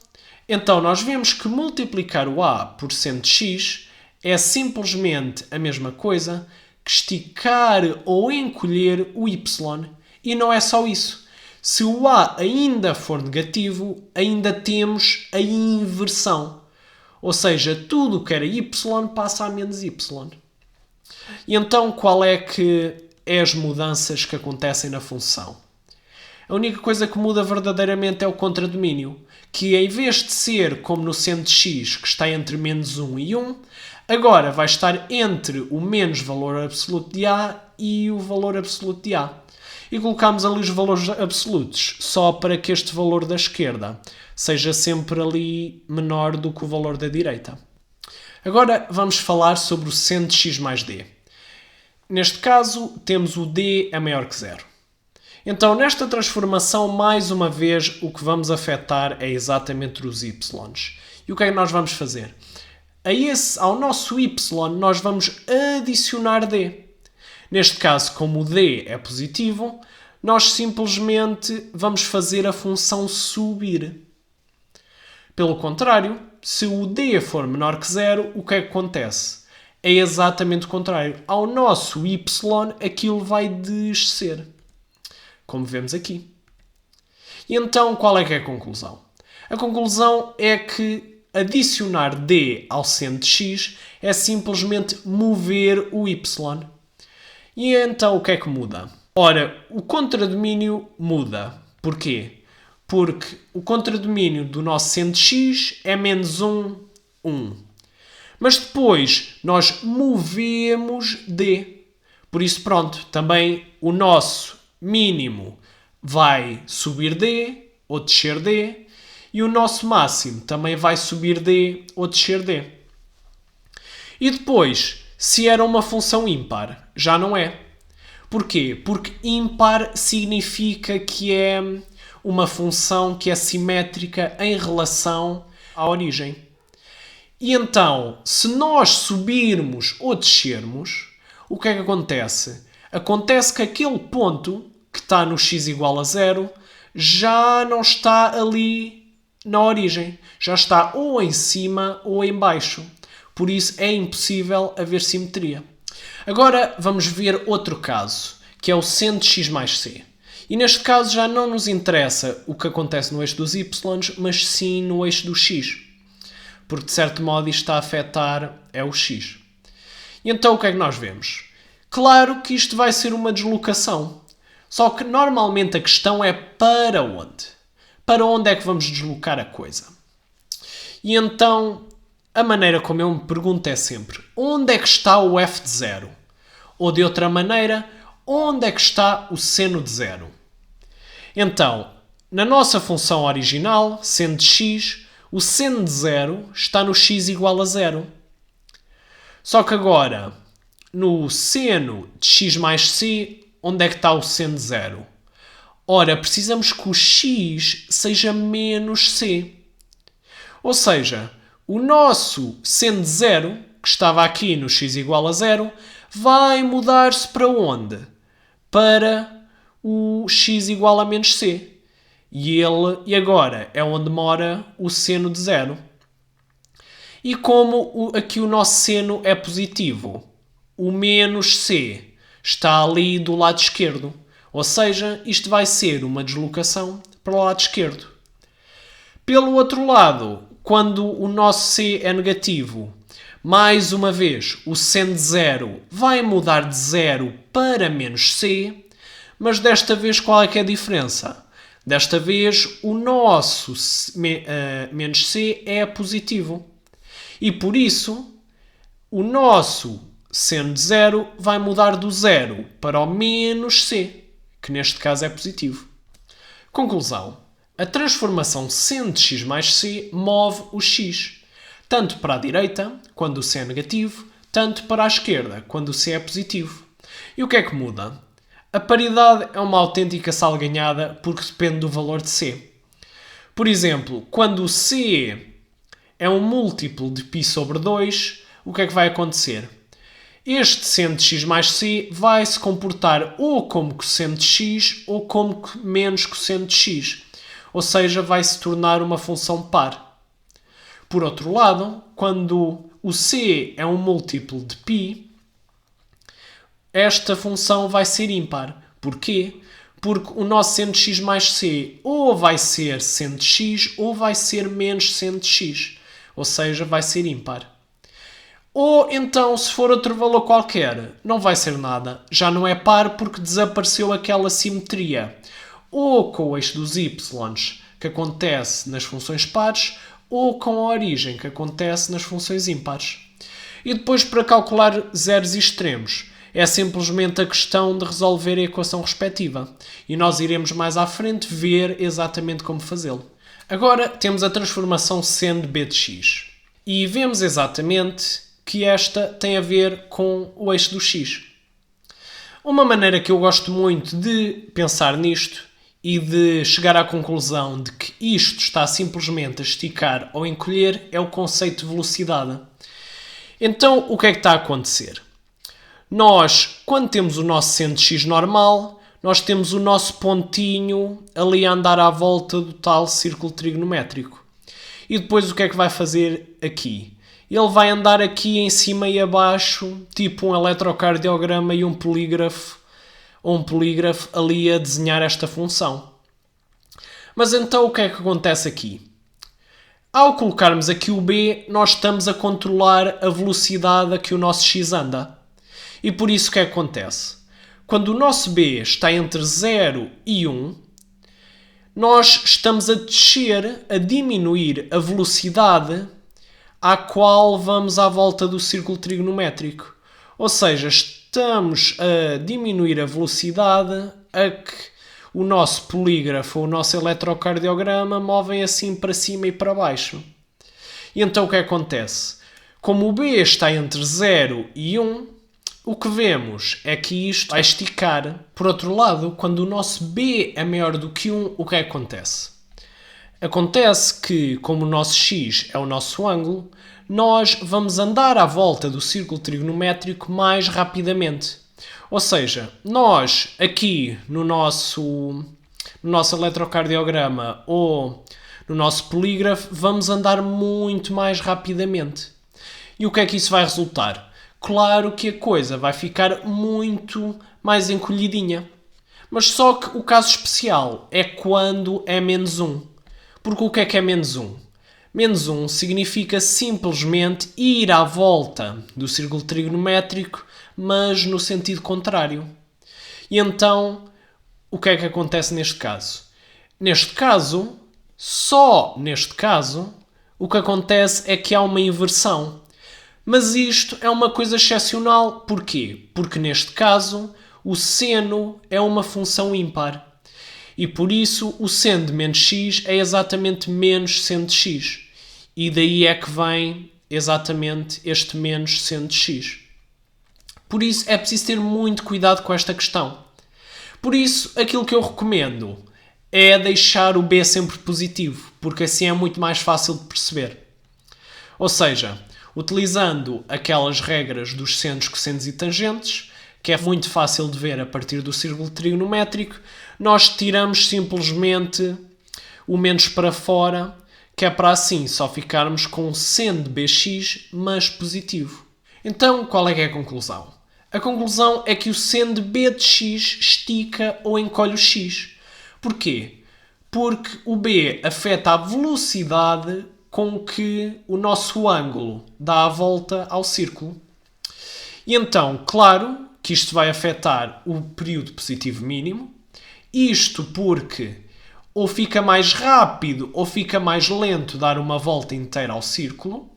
Então, nós vemos que multiplicar o A por seno de x é simplesmente a mesma coisa que esticar ou encolher o y. E não é só isso. Se o A ainda for negativo, ainda temos a inversão. Ou seja, tudo que era y passa a menos y. E então, qual é que é as mudanças que acontecem na função? A única coisa que muda verdadeiramente é o contradomínio, que em vez de ser como no seno de x, que está entre menos 1 e 1, agora vai estar entre o menos valor absoluto de A e o valor absoluto de A. E colocamos ali os valores absolutos, só para que este valor da esquerda seja sempre ali menor do que o valor da direita. Agora vamos falar sobre o seno de x mais d. Neste caso, temos o d é maior que 0. Então, nesta transformação, mais uma vez, o que vamos afetar é exatamente os y's. E o que é que nós vamos fazer? Ao nosso y, nós vamos adicionar d. Neste caso, como o d é positivo, nós simplesmente vamos fazer a função subir. Pelo contrário, se o d for menor que 0, o que é que acontece? É exatamente o contrário. Ao nosso y, aquilo vai descer. Como vemos aqui. E então, qual é que é a conclusão? A conclusão é que adicionar d ao seno de x é simplesmente mover o y. E então, o que é que muda? Ora, o contradomínio muda. Porquê? Porque o contradomínio do nosso seno de x é menos 1, 1. Mas depois, nós movemos d. Por isso, pronto, também o nosso mínimo vai subir d ou descer d e o nosso máximo também vai subir d ou descer d. E depois, se era uma função ímpar, já não é. Porquê? Porque ímpar significa que é uma função que é simétrica em relação à origem. E então, se nós subirmos ou descermos, o que é que acontece? Acontece que aquele ponto que está no x igual a 0 já não está ali na origem. Já está ou em cima ou em baixo. Por isso é impossível haver simetria. Agora vamos ver outro caso, que é o seno de x mais c. E neste caso já não nos interessa o que acontece no eixo dos y, mas sim no eixo do x. Porque de certo modo isto está a afetar o x. E então o que é que nós vemos? Claro que isto vai ser uma deslocação. Só que normalmente a questão é para onde? Para onde é que vamos deslocar a coisa? E então a maneira como eu me pergunto é sempre: onde é que está o f de 0? Ou de outra maneira, onde é que está o seno de 0? Então, na nossa função original, seno de x, o seno de 0 está no x igual a 0. Só que agora, no seno de x mais c, onde é que está o seno de 0? Ora, precisamos que o x seja menos c. Ou seja, o nosso seno de 0, que estava aqui no x igual a 0, vai mudar-se para onde? Para o x igual a menos c. E agora é onde mora o seno de 0. E como aqui o nosso seno é positivo, o menos c está ali do lado esquerdo. Ou seja, isto vai ser uma deslocação para o lado esquerdo. Pelo outro lado, quando o nosso c é negativo, mais uma vez o seno de 0 vai mudar de 0 para menos c, mas desta vez qual é que é a diferença? Desta vez o nosso menos c é positivo. E por isso, o nosso seno de 0 vai mudar do 0 para o menos c, que neste caso é positivo. Conclusão. A transformação seno de x mais c move o x, tanto para a direita, quando o c é negativo, tanto para a esquerda, quando o c é positivo. E o que é que muda? A paridade é uma autêntica salganhada porque depende do valor de c. Por exemplo, quando o c é um múltiplo de π sobre 2, o que é que vai acontecer? Este seno de x mais c vai se comportar ou como cosseno de x ou como menos cosseno de x. Ou seja, vai se tornar uma função par. Por outro lado, quando o c é um múltiplo de π, esta função vai ser ímpar. Porquê? Porque o nosso seno de x mais c ou vai ser seno de x ou vai ser menos seno de x. Ou seja, vai ser ímpar. Ou então, se for outro valor qualquer, não vai ser nada. Já não é par porque desapareceu aquela simetria. Ou com o eixo dos y, que acontece nas funções pares, ou com a origem, que acontece nas funções ímpares. E depois, para calcular zeros extremos, é simplesmente a questão de resolver a equação respectiva. E nós iremos mais à frente ver exatamente como fazê-lo. Agora temos a transformação seno de b de x. E vemos exatamente que esta tem a ver com o eixo do x. Uma maneira que eu gosto muito de pensar nisto e de chegar à conclusão de que isto está simplesmente a esticar ou encolher é o conceito de velocidade. Então, o que é que está a acontecer? Nós, quando temos o nosso seno de x normal, nós temos o nosso pontinho ali a andar à volta do tal círculo trigonométrico. E depois o que é que vai fazer aqui? Ele vai andar aqui em cima e abaixo, tipo um eletrocardiograma e um polígrafo ali a desenhar esta função. Mas então o que é que acontece aqui? Ao colocarmos aqui o b, nós estamos a controlar a velocidade a que o nosso x anda. E por isso o que é que acontece? Quando o nosso b está entre 0 e 1, nós estamos a descer, a diminuir a velocidade à qual vamos à volta do círculo trigonométrico. Ou seja, estamos a diminuir a velocidade a que o nosso polígrafo ou o nosso eletrocardiograma movem assim para cima e para baixo. E então o que acontece? Como o b está entre 0 e 1, o que vemos é que isto vai esticar. Por outro lado, quando o nosso b é maior do que 1, o que acontece? Acontece que, como o nosso x é o nosso ângulo, nós vamos andar à volta do círculo trigonométrico mais rapidamente. Ou seja, nós aqui no nosso eletrocardiograma ou no nosso polígrafo vamos andar muito mais rapidamente. E o que é que isso vai resultar? Claro que a coisa vai ficar muito mais encolhidinha. Mas só que o caso especial é quando é menos 1. Porque o que é menos 1? Menos 1 significa simplesmente ir à volta do círculo trigonométrico, mas no sentido contrário. E então, o que é que acontece neste caso? Só neste caso, o que acontece é que há uma inversão. Mas isto é uma coisa excepcional. Porquê? Porque neste caso, o seno é uma função ímpar. E por isso o seno de menos x é exatamente menos seno de x. E daí é que vem exatamente este menos seno de x. Por isso é preciso ter muito cuidado com esta questão. Por isso, aquilo que eu recomendo é deixar o b sempre positivo, porque assim é muito mais fácil de perceber. Ou seja, utilizando aquelas regras dos senos, cossenos e tangentes, que é muito fácil de ver a partir do círculo trigonométrico, nós tiramos simplesmente o menos para fora, que é para assim só ficarmos com seno de bx, mas positivo. Então, qual é que é a conclusão? A conclusão é que o seno de b de x estica ou encolhe o x. Porquê? Porque o b afeta a velocidade com que o nosso ângulo dá a volta ao círculo. E então, claro que isto vai afetar o período positivo mínimo. Isto porque ou fica mais rápido ou fica mais lento dar uma volta inteira ao círculo.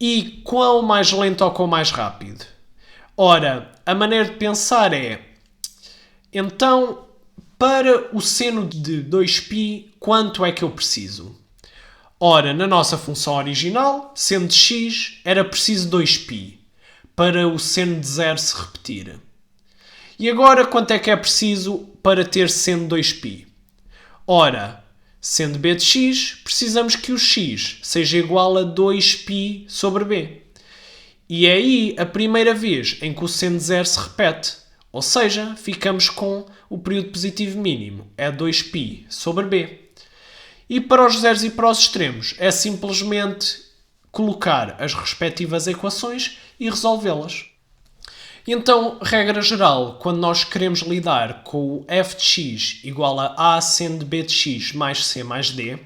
E quão mais lento ou quão mais rápido? Ora, a maneira de pensar é, então, para o seno de 2π, quanto é que eu preciso? Ora, na nossa função original, seno de x, era preciso 2π, para o seno de 0 se repetir. E agora, quanto é que é preciso para ter seno de 2π? Ora, seno de b de x, precisamos que o x seja igual a 2π sobre b. E é aí a primeira vez em que o seno de 0 se repete. Ou seja, ficamos com o período positivo mínimo. É 2π sobre b. E para os zeros e para os extremos é simplesmente colocar as respectivas equações e resolvê-las. Então, regra geral, quando nós queremos lidar com o f de x igual a a seno de b de x mais c mais d,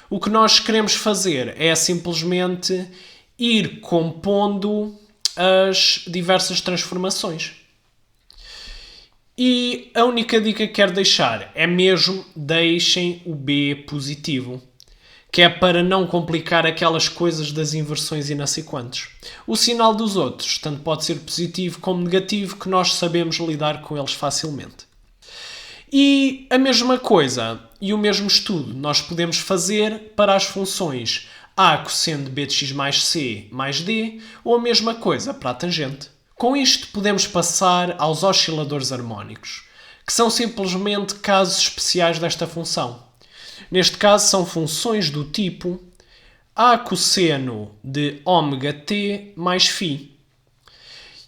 o que nós queremos fazer é simplesmente ir compondo as diversas transformações. E a única dica que quero deixar é mesmo deixem o b positivo, que é para não complicar aquelas coisas das inversões e não sei quantos. O sinal dos outros tanto pode ser positivo como negativo, que nós sabemos lidar com eles facilmente. E a mesma coisa e o mesmo estudo nós podemos fazer para as funções a cosseno de b de x mais c mais d, ou a mesma coisa para a tangente. Com isto podemos passar aos osciladores harmónicos, que são simplesmente casos especiais desta função. Neste caso são funções do tipo a cosseno de ômega-t mais φ.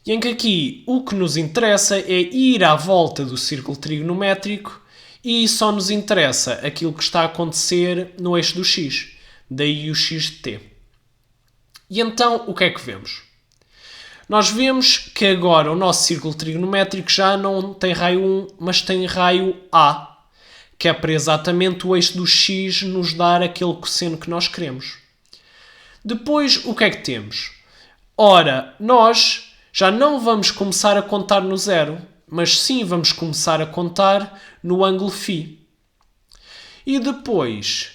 E em que aqui o que nos interessa é ir à volta do círculo trigonométrico e só nos interessa aquilo que está a acontecer no eixo do x. Daí o x de t. E então, o que é que vemos? Nós vemos que agora o nosso círculo trigonométrico já não tem raio 1, mas tem raio A, que é para exatamente o eixo do x nos dar aquele cosseno que nós queremos. Depois, o que é que temos? Ora, nós já não vamos começar a contar no zero, mas sim vamos começar a contar no ângulo φ. E depois,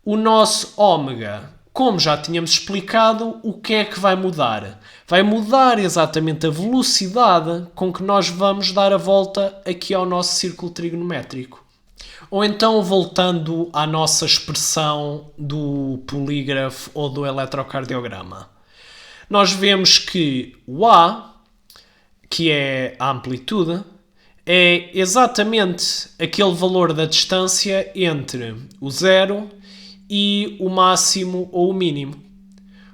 o nosso ômega, como já tínhamos explicado, o que é que vai mudar? Vai mudar exatamente a velocidade com que nós vamos dar a volta aqui ao nosso círculo trigonométrico. Ou então, voltando à nossa expressão do polígrafo ou do eletrocardiograma, nós vemos que o A, que é a amplitude, é exatamente aquele valor da distância entre o zero e o máximo ou o mínimo,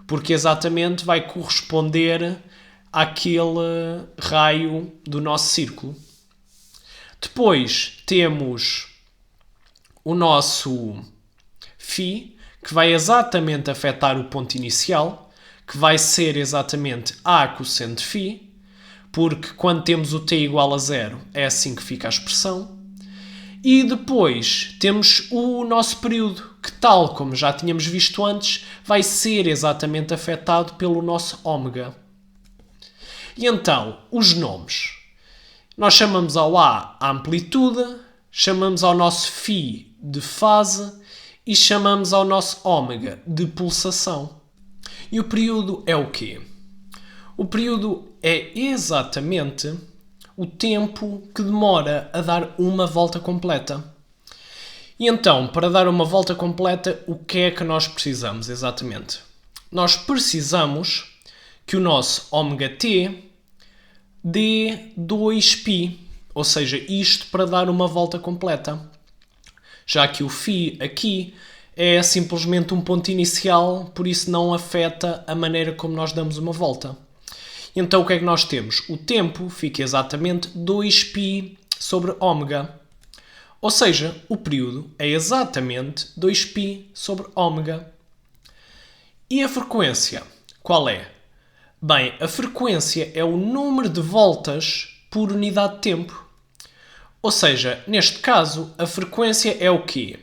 porque exatamente vai corresponder àquele raio do nosso círculo. Depois temos o nosso φ, que vai exatamente afetar o ponto inicial, que vai ser exatamente a cosseno de φ, porque quando temos o t igual a zero é assim que fica a expressão. E depois temos o nosso período, que tal como já tínhamos visto antes, vai ser exatamente afetado pelo nosso ômega. E então, os nomes. Nós chamamos ao A a amplitude, chamamos ao nosso φ de fase e chamamos ao nosso ômega de pulsação. E o período é o quê? O período é exatamente o tempo que demora a dar uma volta completa. E então, para dar uma volta completa, o que é que nós precisamos exatamente? Nós precisamos que o nosso ômega-t dê 2π, ou seja, isto para dar uma volta completa. Já que o φ aqui é simplesmente um ponto inicial, por isso não afeta a maneira como nós damos uma volta. Então o que é que nós temos? O tempo fica exatamente 2π sobre ômega. Ou seja, o período é exatamente 2π sobre ômega. E a frequência, qual é? Bem, a frequência é o número de voltas por unidade de tempo. Ou seja, neste caso, a frequência é o quê?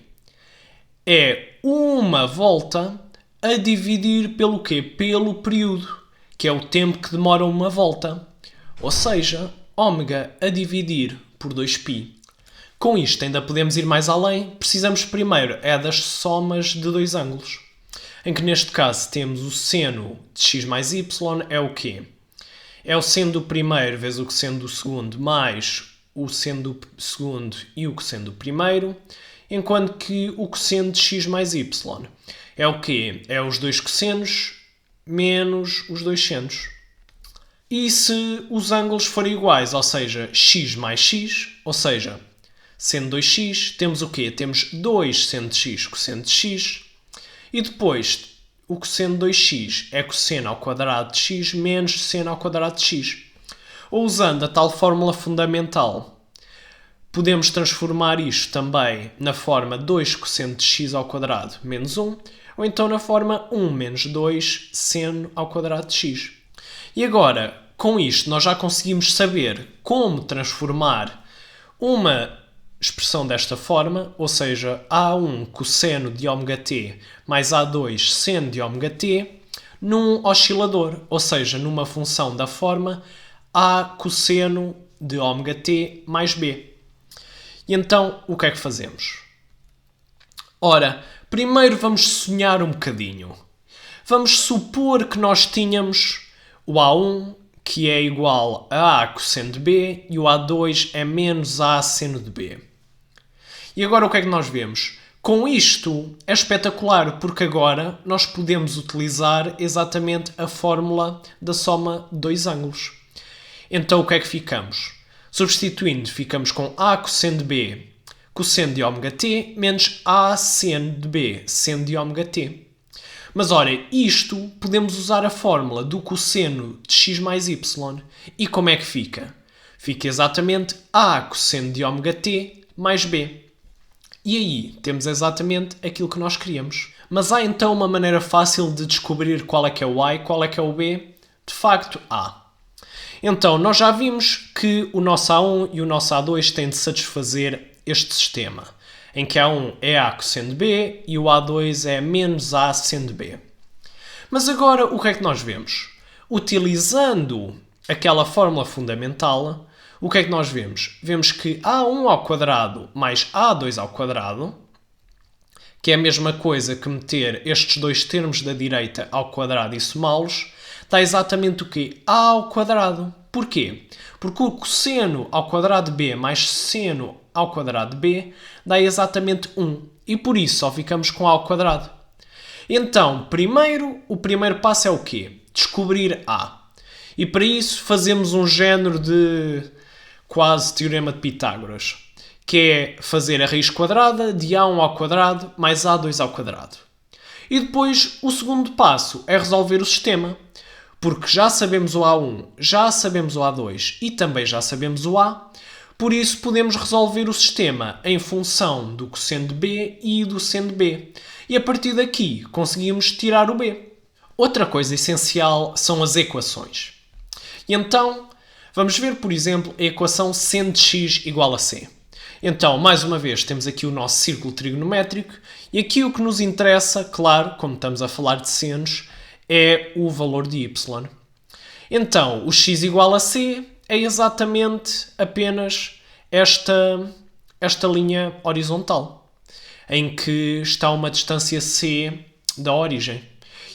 É uma volta a dividir pelo quê? Pelo período, que é o tempo que demora uma volta. Ou seja, ômega a dividir por 2π. Com isto ainda podemos ir mais além. Precisamos primeiro das somas de dois ângulos. Em que neste caso temos o seno de x mais y é o quê? É o seno do primeiro vezes o cosseno do segundo mais o seno do segundo e o cosseno do primeiro, enquanto que o cosseno de x mais y é o quê? É os dois cossenos menos os dois senos. E se os ângulos forem iguais, ou seja, x mais x, ou seja, seno 2x, temos o quê? Temos 2 seno de x cosseno de x, e depois o cosseno de 2x é cosseno ao quadrado de x menos seno ao quadrado de x. Ou usando a tal fórmula fundamental, podemos transformar isto também na forma 2 cosseno de x ao quadrado menos 1, ou então na forma 1 menos 2 seno ao quadrado de x. E agora, com isto, nós já conseguimos saber como transformar uma expressão desta forma, ou seja, A1 cosseno de ômega-t mais A2 seno de ômega-t, num oscilador, ou seja, numa função da forma A cosseno de ômega-t mais b. E então, o que é que fazemos? Ora, primeiro vamos sonhar um bocadinho. Vamos supor que nós tínhamos o A1, que é igual a cosseno de b, e o A2 é menos a seno de b. E agora o que é que nós vemos? Com isto é espetacular, porque agora nós podemos utilizar exatamente a fórmula da soma de dois ângulos. Então o que é que ficamos? Substituindo, ficamos com a cosseno de b, cosseno de ômega-t, menos a seno de b, seno de ômega-t. Mas olha, isto podemos usar a fórmula do cosseno de x mais y. E como é que fica? Fica exatamente a cosseno de ômega-t mais b. E aí, temos exatamente aquilo que nós queríamos. Mas há então uma maneira fácil de descobrir qual é que é o a e qual é que é o b? De facto, há. Então, nós já vimos que o nosso A1 e o nosso A2 têm de satisfazer este sistema, em que A1 é A cosseno de B e o A2 é menos A seno de B. Mas agora, o que é que nós vemos? Utilizando aquela fórmula fundamental, o que é que nós vemos? Vemos que A1 ao quadrado mais A2 ao quadrado, que é a mesma coisa que meter estes dois termos da direita ao quadrado e somá-los, dá exatamente o quê? A ao quadrado. Porquê? Porque o cosseno ao quadrado de b mais seno ao quadrado de b dá exatamente 1. E por isso só ficamos com a ao quadrado. Então, o primeiro passo é o quê? Descobrir a. E para isso fazemos um género de quase teorema de Pitágoras, que é fazer a raiz quadrada de a1 ao quadrado mais a2 ao quadrado. E depois o segundo passo é resolver o sistema. Porque já sabemos o A1, já sabemos o A2 e também já sabemos o A, por isso podemos resolver o sistema em função do cosseno de B e do seno de B. E a partir daqui conseguimos tirar o B. Outra coisa essencial são as equações. E então, vamos ver, por exemplo, a equação seno de x igual a c. Então, mais uma vez, temos aqui o nosso círculo trigonométrico e aqui o que nos interessa, claro, como estamos a falar de senos, é o valor de y. Então, o x igual a c é exatamente apenas esta linha horizontal, em que está uma distância c da origem.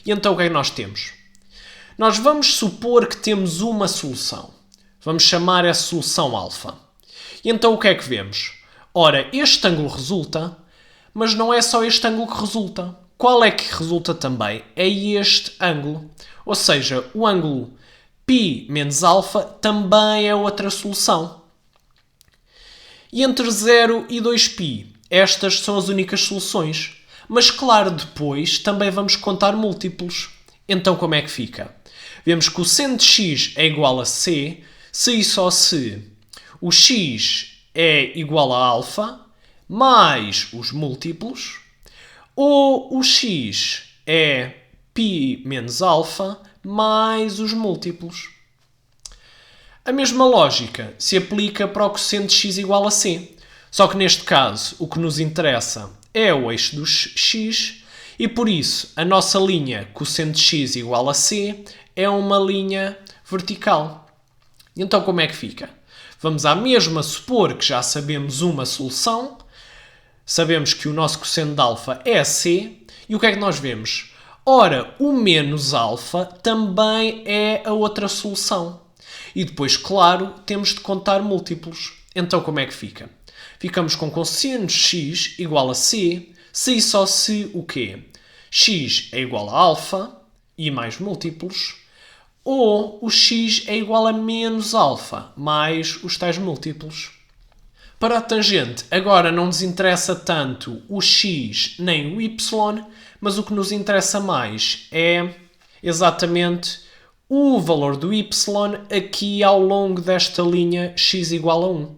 E então o que é que nós temos? Nós vamos supor que temos uma solução. Vamos chamar essa solução alfa. E então o que é que vemos? Ora, este ângulo resulta, mas não é só este ângulo que resulta. Qual é que resulta também? É este ângulo. Ou seja, o ângulo π menos alfa também é outra solução. E entre 0 e 2π, estas são as únicas soluções. Mas claro, depois também vamos contar múltiplos. Então como é que fica? Vemos que o seno de x é igual a c, se e só se o x é igual a alfa, mais os múltiplos, ou o x é π menos alfa mais os múltiplos. A mesma lógica se aplica para o cosseno de x igual a c, só que neste caso o que nos interessa é o eixo do x e por isso a nossa linha cosseno de x igual a c é uma linha vertical. Então como é que fica? Vamos à mesma supor que já sabemos uma solução, sabemos que o nosso cosseno de alfa é c, e o que é que nós vemos? Ora, o menos alfa também é a outra solução. E depois, claro, temos de contar múltiplos. Então como é que fica? Ficamos com cosseno de x igual a c, se e só se o quê? X é igual a alfa e mais múltiplos, ou o x é igual a menos alfa mais os tais múltiplos. Para a tangente, agora não nos interessa tanto o x nem o y, mas o que nos interessa mais é exatamente o valor do y aqui ao longo desta linha x igual a 1.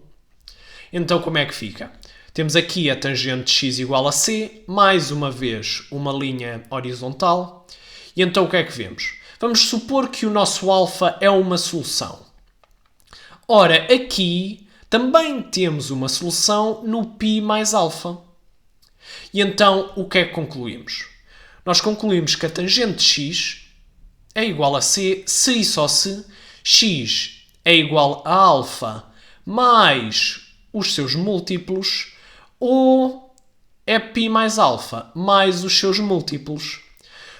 Então como é que fica? Temos aqui a tangente de x igual a c, mais uma vez uma linha horizontal. E então o que é que vemos? Vamos supor que o nosso alfa é uma solução. Ora, aqui também temos uma solução no π mais alfa. E então o que é que concluímos? Nós concluímos que a tangente de x é igual a c se e só se x é igual a alfa mais os seus múltiplos ou é π mais alfa mais os seus múltiplos.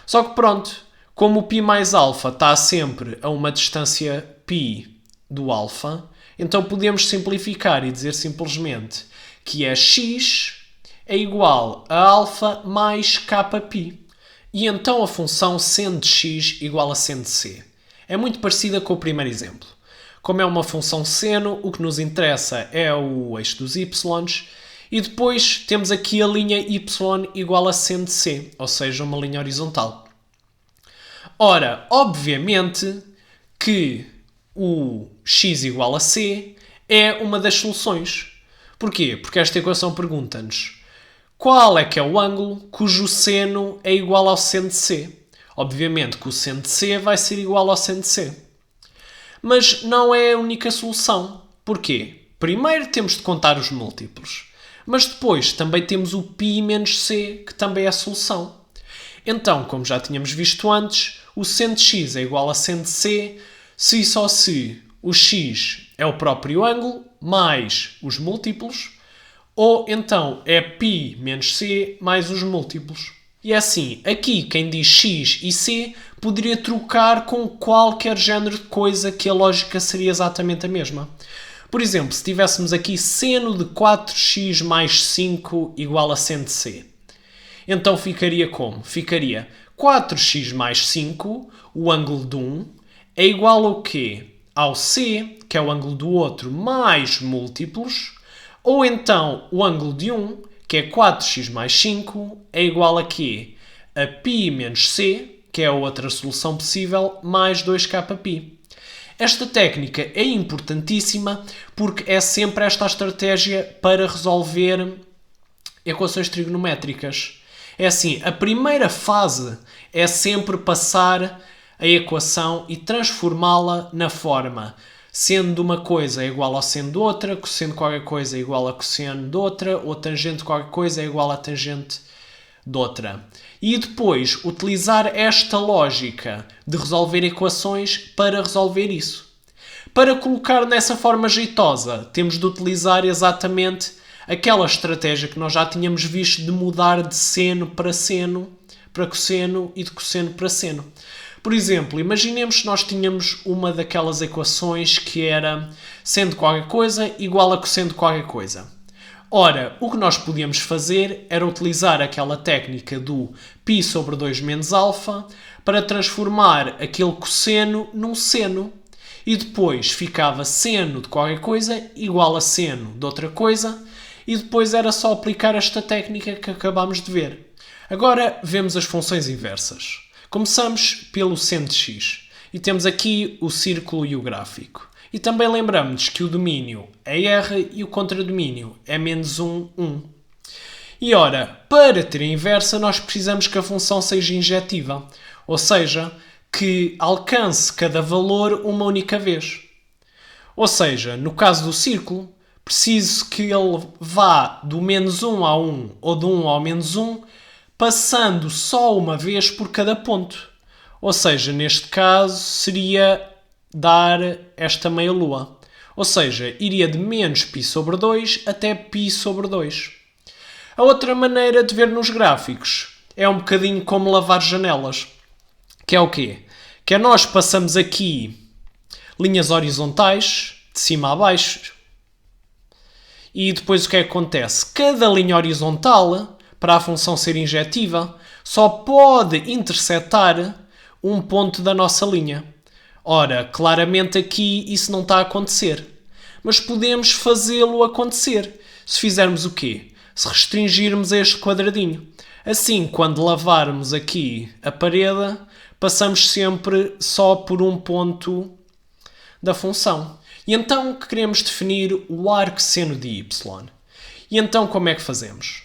Só que pronto, como o π mais alfa está sempre a uma distância π do alfa, então podemos simplificar e dizer simplesmente que é x é igual a alfa mais kπ. E então a função seno de x igual a seno de c. É muito parecida com o primeiro exemplo. Como é uma função seno, o que nos interessa é o eixo dos y, e depois temos aqui a linha y igual a seno de c, ou seja, uma linha horizontal. Ora, obviamente que o x igual a c é uma das soluções. Porquê? Porque esta equação pergunta-nos qual é que é o ângulo cujo seno é igual ao seno de c. Obviamente que o seno de c vai ser igual ao seno de c. Mas não é a única solução. Porquê? Primeiro temos de contar os múltiplos. Mas depois também temos o π menos c, que também é a solução. Então, como já tínhamos visto antes, o seno de x é igual a seno de c se e só se o x é o próprio ângulo mais os múltiplos, ou então é π menos c mais os múltiplos. E é assim, aqui quem diz x e c poderia trocar com qualquer género de coisa que a lógica seria exatamente a mesma. Por exemplo, se tivéssemos aqui seno de 4x mais 5 igual a seno de c. Então ficaria como? Ficaria 4x mais 5, o ângulo de um, é igual ao quê? Ao c, que é o ângulo do outro, mais múltiplos, ou então o ângulo de 1, que é 4x mais 5, é igual a quê? A π menos c, que é a outra solução possível, mais 2kπ. Esta técnica é importantíssima porque é sempre esta a estratégia para resolver equações trigonométricas. É assim, a primeira fase é sempre passar a equação e transformá-la na forma seno de uma coisa é igual ao seno de outra, cosseno de qualquer coisa é igual a cosseno de outra, ou tangente de qualquer coisa é igual a tangente de outra. E depois utilizar esta lógica de resolver equações para resolver isso. Para colocar nessa forma jeitosa, temos de utilizar exatamente aquela estratégia que nós já tínhamos visto de mudar de seno, para cosseno e de cosseno para seno. Por exemplo, imaginemos que nós tínhamos uma daquelas equações que era seno de qualquer coisa igual a cosseno de qualquer coisa. Ora, o que nós podíamos fazer era utilizar aquela técnica do π sobre 2 menos alfa para transformar aquele cosseno num seno. E depois ficava seno de qualquer coisa igual a seno de outra coisa e depois era só aplicar esta técnica que acabámos de ver. Agora vemos as funções inversas. Começamos pelo seno de x e temos aqui o círculo e o gráfico. E também lembramos que o domínio é R e o contradomínio é -1, 1. E ora, para ter a inversa, nós precisamos que a função seja injetiva, ou seja, que alcance cada valor uma única vez. Ou seja, no caso do círculo, preciso que ele vá do menos 1 a 1 ou do 1 ao menos 1, passando só uma vez por cada ponto. Ou seja, neste caso seria dar esta meia-lua. Ou seja, iria de menos π sobre 2 até π sobre 2. A outra maneira de ver nos gráficos é um bocadinho como lavar janelas. Que é o quê? Que é nós passamos aqui linhas horizontais, de cima a baixo, e depois o que é que acontece? Cada linha horizontal, para a função ser injetiva, só pode intersetar um ponto da nossa linha. Ora, claramente aqui isso não está a acontecer. Mas podemos fazê-lo acontecer. Se fizermos o quê? Se restringirmos este quadradinho. Assim, quando lavarmos aqui a parede, passamos sempre só por um ponto da função. E então queremos definir o arcseno de y. E então como é que fazemos?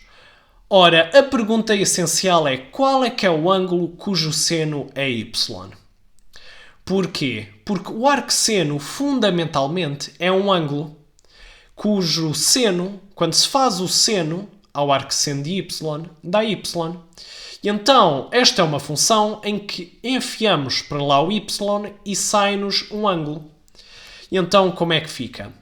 Ora, a pergunta essencial é qual é que é o ângulo cujo seno é y? Porquê? Porque o arcseno fundamentalmente é um ângulo cujo seno, quando se faz o seno ao arcseno de y, dá y. E então, esta é uma função em que enfiamos para lá o y e sai-nos um ângulo. E então, como é que fica?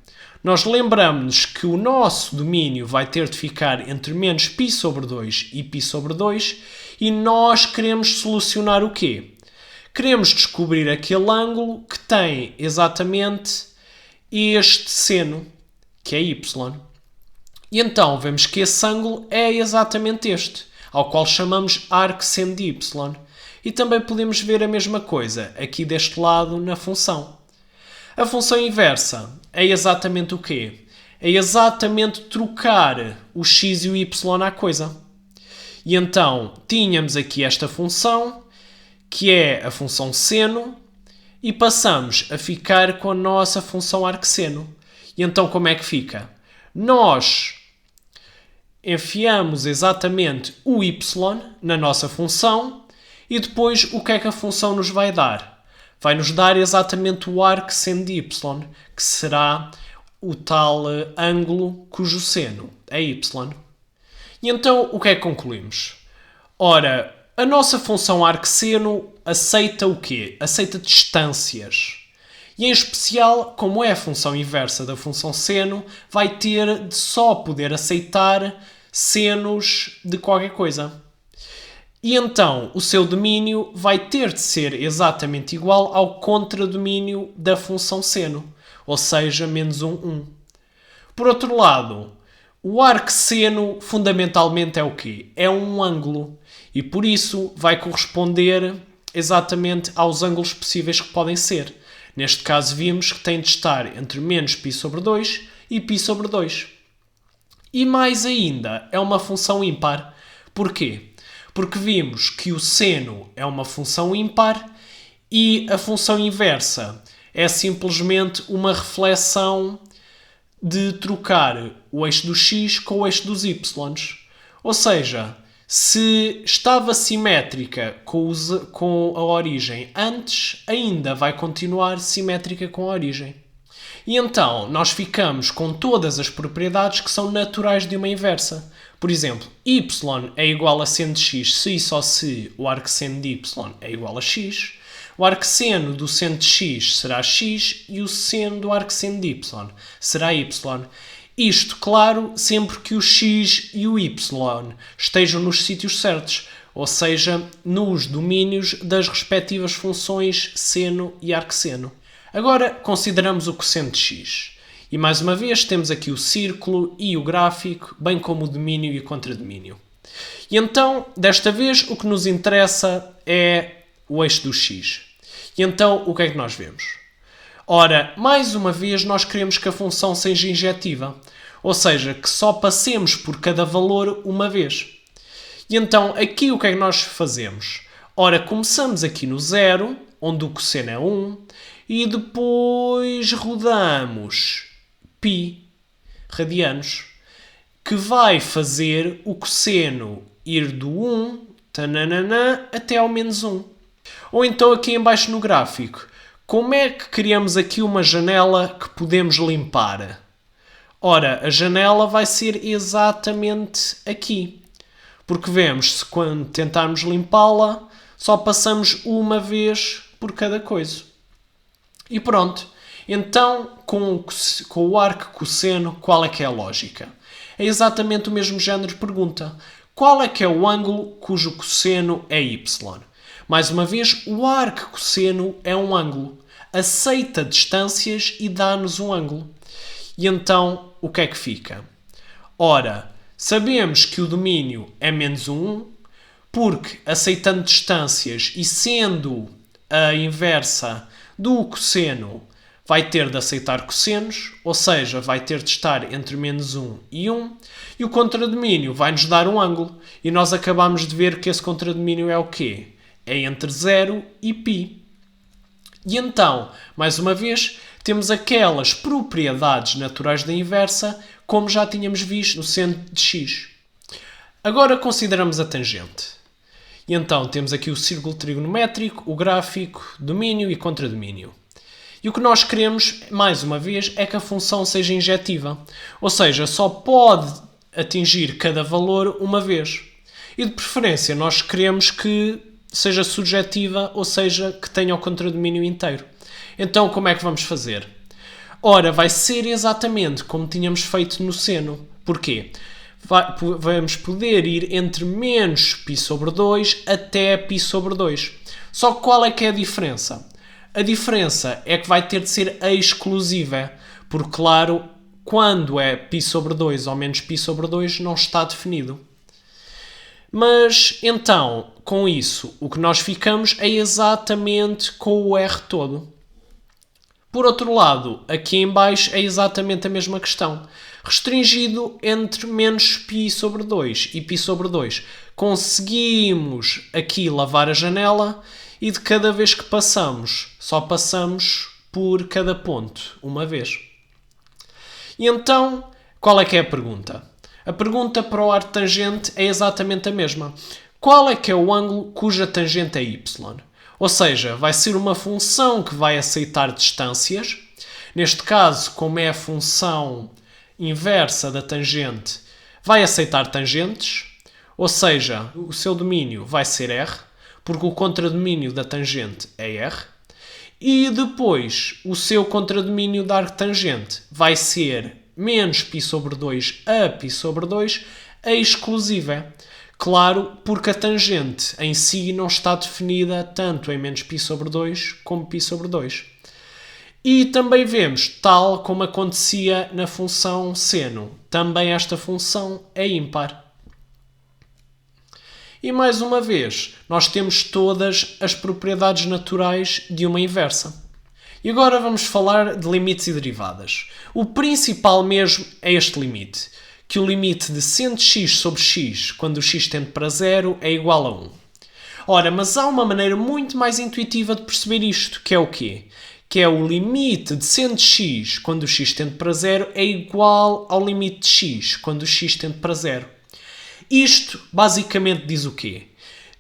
Nós lembramos que o nosso domínio vai ter de ficar entre menos π sobre 2 e π sobre 2 e nós queremos solucionar o quê? Queremos descobrir aquele ângulo que tem exatamente este seno, que é y. E então, vemos que esse ângulo é exatamente este, ao qual chamamos arcseno de y. E também podemos ver a mesma coisa aqui deste lado na função. A função inversa é exatamente o quê? É exatamente trocar o x e o y à coisa. E então, tínhamos aqui esta função, que é a função seno, e passamos a ficar com a nossa função arcseno. E então, como é que fica? Nós enfiamos exatamente o y na nossa função e depois o que é que a função nos vai dar? Vai nos dar exatamente o arcseno de y, que será o tal ângulo cujo seno é y. E então, o que é que concluímos? Ora, a nossa função arcseno aceita o quê? Aceita distâncias. E em especial, como é a função inversa da função seno, vai ter de só poder aceitar senos de qualquer coisa. E então o seu domínio vai ter de ser exatamente igual ao contradomínio da função seno, ou seja, menos 1, 1. Por outro lado, o arcseno fundamentalmente é o quê? É um ângulo e por isso vai corresponder exatamente aos ângulos possíveis que podem ser. Neste caso vimos que tem de estar entre menos π sobre 2 e π sobre 2. E mais ainda, é uma função ímpar. Porquê? Porque vimos que o seno é uma função ímpar e a função inversa é simplesmente uma reflexão de trocar o eixo do x com o eixo dos y. Ou seja, se estava simétrica com a origem antes, ainda vai continuar simétrica com a origem. E então, nós ficamos com todas as propriedades que são naturais de uma inversa. Por exemplo, y é igual a seno de x se e só se o arcseno de y é igual a x. O arcseno do seno de x será x e o seno do arcseno de y será y. Isto, claro, sempre que o x e o y estejam nos sítios certos, ou seja, nos domínios das respectivas funções seno e arcseno. Agora consideramos o cosseno de x. E mais uma vez temos aqui o círculo e o gráfico, bem como o domínio e o contradomínio. E então, desta vez, o que nos interessa é o eixo do x. E então, o que é que nós vemos? Ora, mais uma vez, nós queremos que a função seja injetiva. Ou seja, que só passemos por cada valor uma vez. E então, aqui o que é que nós fazemos? Ora, começamos aqui no 0, onde o cosseno é 1, e depois rodamos π radianos. que vai fazer o cosseno ir do 1 tananana, até ao menos 1. Ou então aqui em baixo no gráfico, como é que criamos aqui uma janela que podemos limpar? Ora, a janela vai ser exatamente aqui. Porque vemos, se quando tentarmos limpá-la, só passamos uma vez por cada coisa. E pronto. Então, com o arco cosseno, qual é que é a lógica? É exatamente o mesmo género de pergunta. Qual é que é o ângulo cujo cosseno é y? Mais uma vez, o arco cosseno é um ângulo. Aceita distâncias e dá-nos um ângulo. E então, o que é que fica? Ora, sabemos que o domínio é menos 1, porque aceitando distâncias e sendo a inversa do cosseno, vai ter de aceitar cossenos, ou seja, vai ter de estar entre menos 1 e 1, e o contradomínio vai-nos dar um ângulo, e nós acabamos de ver que esse contradomínio é o quê? É entre 0 e π. E então, mais uma vez, temos aquelas propriedades naturais da inversa, como já tínhamos visto no seno de x. Agora consideramos a tangente. E então temos aqui o círculo trigonométrico, o gráfico, domínio e contradomínio. E o que nós queremos, mais uma vez, é que a função seja injetiva. Ou seja, só pode atingir cada valor uma vez. E de preferência nós queremos que seja surjetiva, ou seja, que tenha o contradomínio inteiro. Então como é que vamos fazer? Ora, vai ser exatamente como tínhamos feito no seno. Porquê? Vamos poder ir entre menos π sobre 2 até π sobre 2. Só que qual é que é a diferença? A diferença é que vai ter de ser exclusiva, porque, claro, quando é π sobre 2 ou menos π sobre 2 não está definido. Mas, então, com isso, o que nós ficamos é exatamente com o R todo. Por outro lado, aqui em baixo é exatamente a mesma questão. Restringido entre menos π sobre 2 e π sobre 2. Conseguimos aqui lavar a janela e de cada vez que passamos, só passamos por cada ponto, uma vez. E então, qual é que é a pergunta? A pergunta para o arco tangente é exatamente a mesma. Qual é que é o ângulo cuja tangente é y? Ou seja, vai ser uma função que vai aceitar distâncias. Neste caso, como é a função inversa da tangente, vai aceitar tangentes. Ou seja, o seu domínio vai ser R, porque o contradomínio da tangente é R. E depois, o seu contradomínio da arco tangente vai ser menos π sobre 2 a π sobre 2 exclusiva. Claro, porque a tangente em si não está definida tanto em menos π sobre 2 como π sobre 2. E também vemos, tal como acontecia na função seno, também esta função é ímpar. E mais uma vez, nós temos todas as propriedades naturais de uma inversa. E agora vamos falar de limites e derivadas. O principal mesmo é este limite, que o limite de seno de x sobre x, quando o x tende para 0, é igual a 1. Ora, mas há uma maneira muito mais intuitiva de perceber isto, que é o quê? Que é o limite de seno de x, quando o x tende para 0, é igual ao limite de x, quando o x tende para 0. Isto basicamente diz o quê?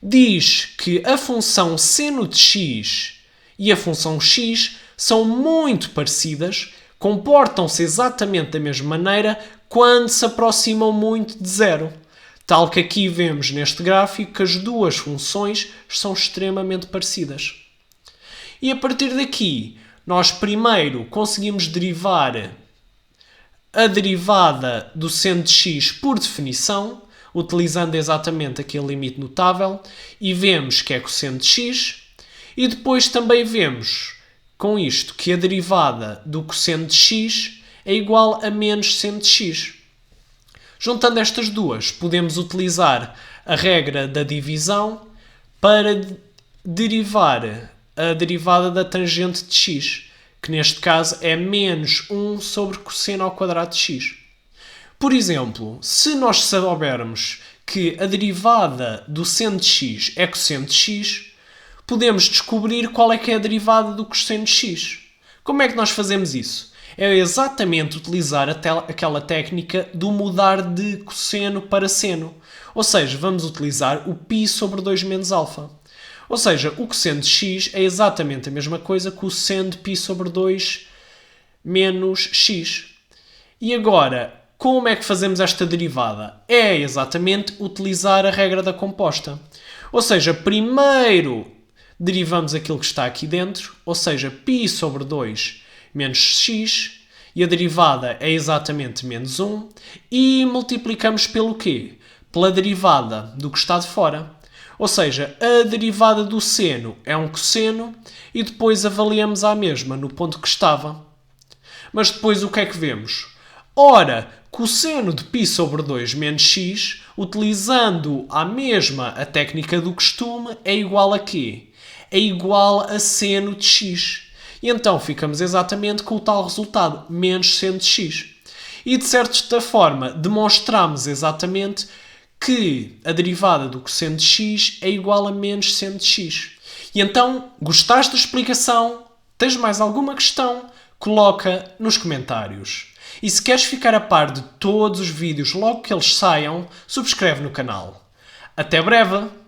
Diz que a função seno de x e a função x são muito parecidas, comportam-se exatamente da mesma maneira quando se aproximam muito de zero. Tal que aqui vemos neste gráfico que as duas funções são extremamente parecidas. E a partir daqui, nós primeiro conseguimos derivar a derivada do seno de x por definição, utilizando exatamente aquele limite notável, e vemos que é cosseno de x, e depois também vemos com isto que a derivada do cosseno de x é igual a menos seno de x. Juntando estas duas, podemos utilizar a regra da divisão para derivar a derivada da tangente de x, que neste caso é menos 1 sobre cosseno ao quadrado de x. Por exemplo, se nós soubermos que a derivada do seno de x é cosseno de x, podemos descobrir qual é que é a derivada do cosseno de x. Como é que nós fazemos isso? É exatamente utilizar aquela técnica do mudar de cosseno para seno. Ou seja, vamos utilizar o π sobre 2 menos alfa. Ou seja, o cosseno de x é exatamente a mesma coisa que o seno de π sobre 2 menos x. E agora, como é que fazemos esta derivada? É exatamente utilizar a regra da composta. Ou seja, primeiro derivamos aquilo que está aqui dentro, ou seja, π sobre 2 menos x, e a derivada é exatamente menos 1, e multiplicamos pelo quê? Pela derivada do que está de fora. Ou seja, a derivada do seno é um cosseno e depois avaliamos a mesma no ponto que estava. Mas depois o que é que vemos? Ora, cosseno de π sobre 2 menos x, utilizando a mesma a técnica do costume, é igual a quê? É igual a seno de x. E então ficamos exatamente com o tal resultado, menos seno de x. E de certa forma demonstramos exatamente que a derivada do cosseno de x é igual a menos seno de x. E então, gostaste da explicação? Tens mais alguma questão? Coloca nos comentários. E se queres ficar a par de todos os vídeos logo que eles saiam, subscreve no canal. Até breve!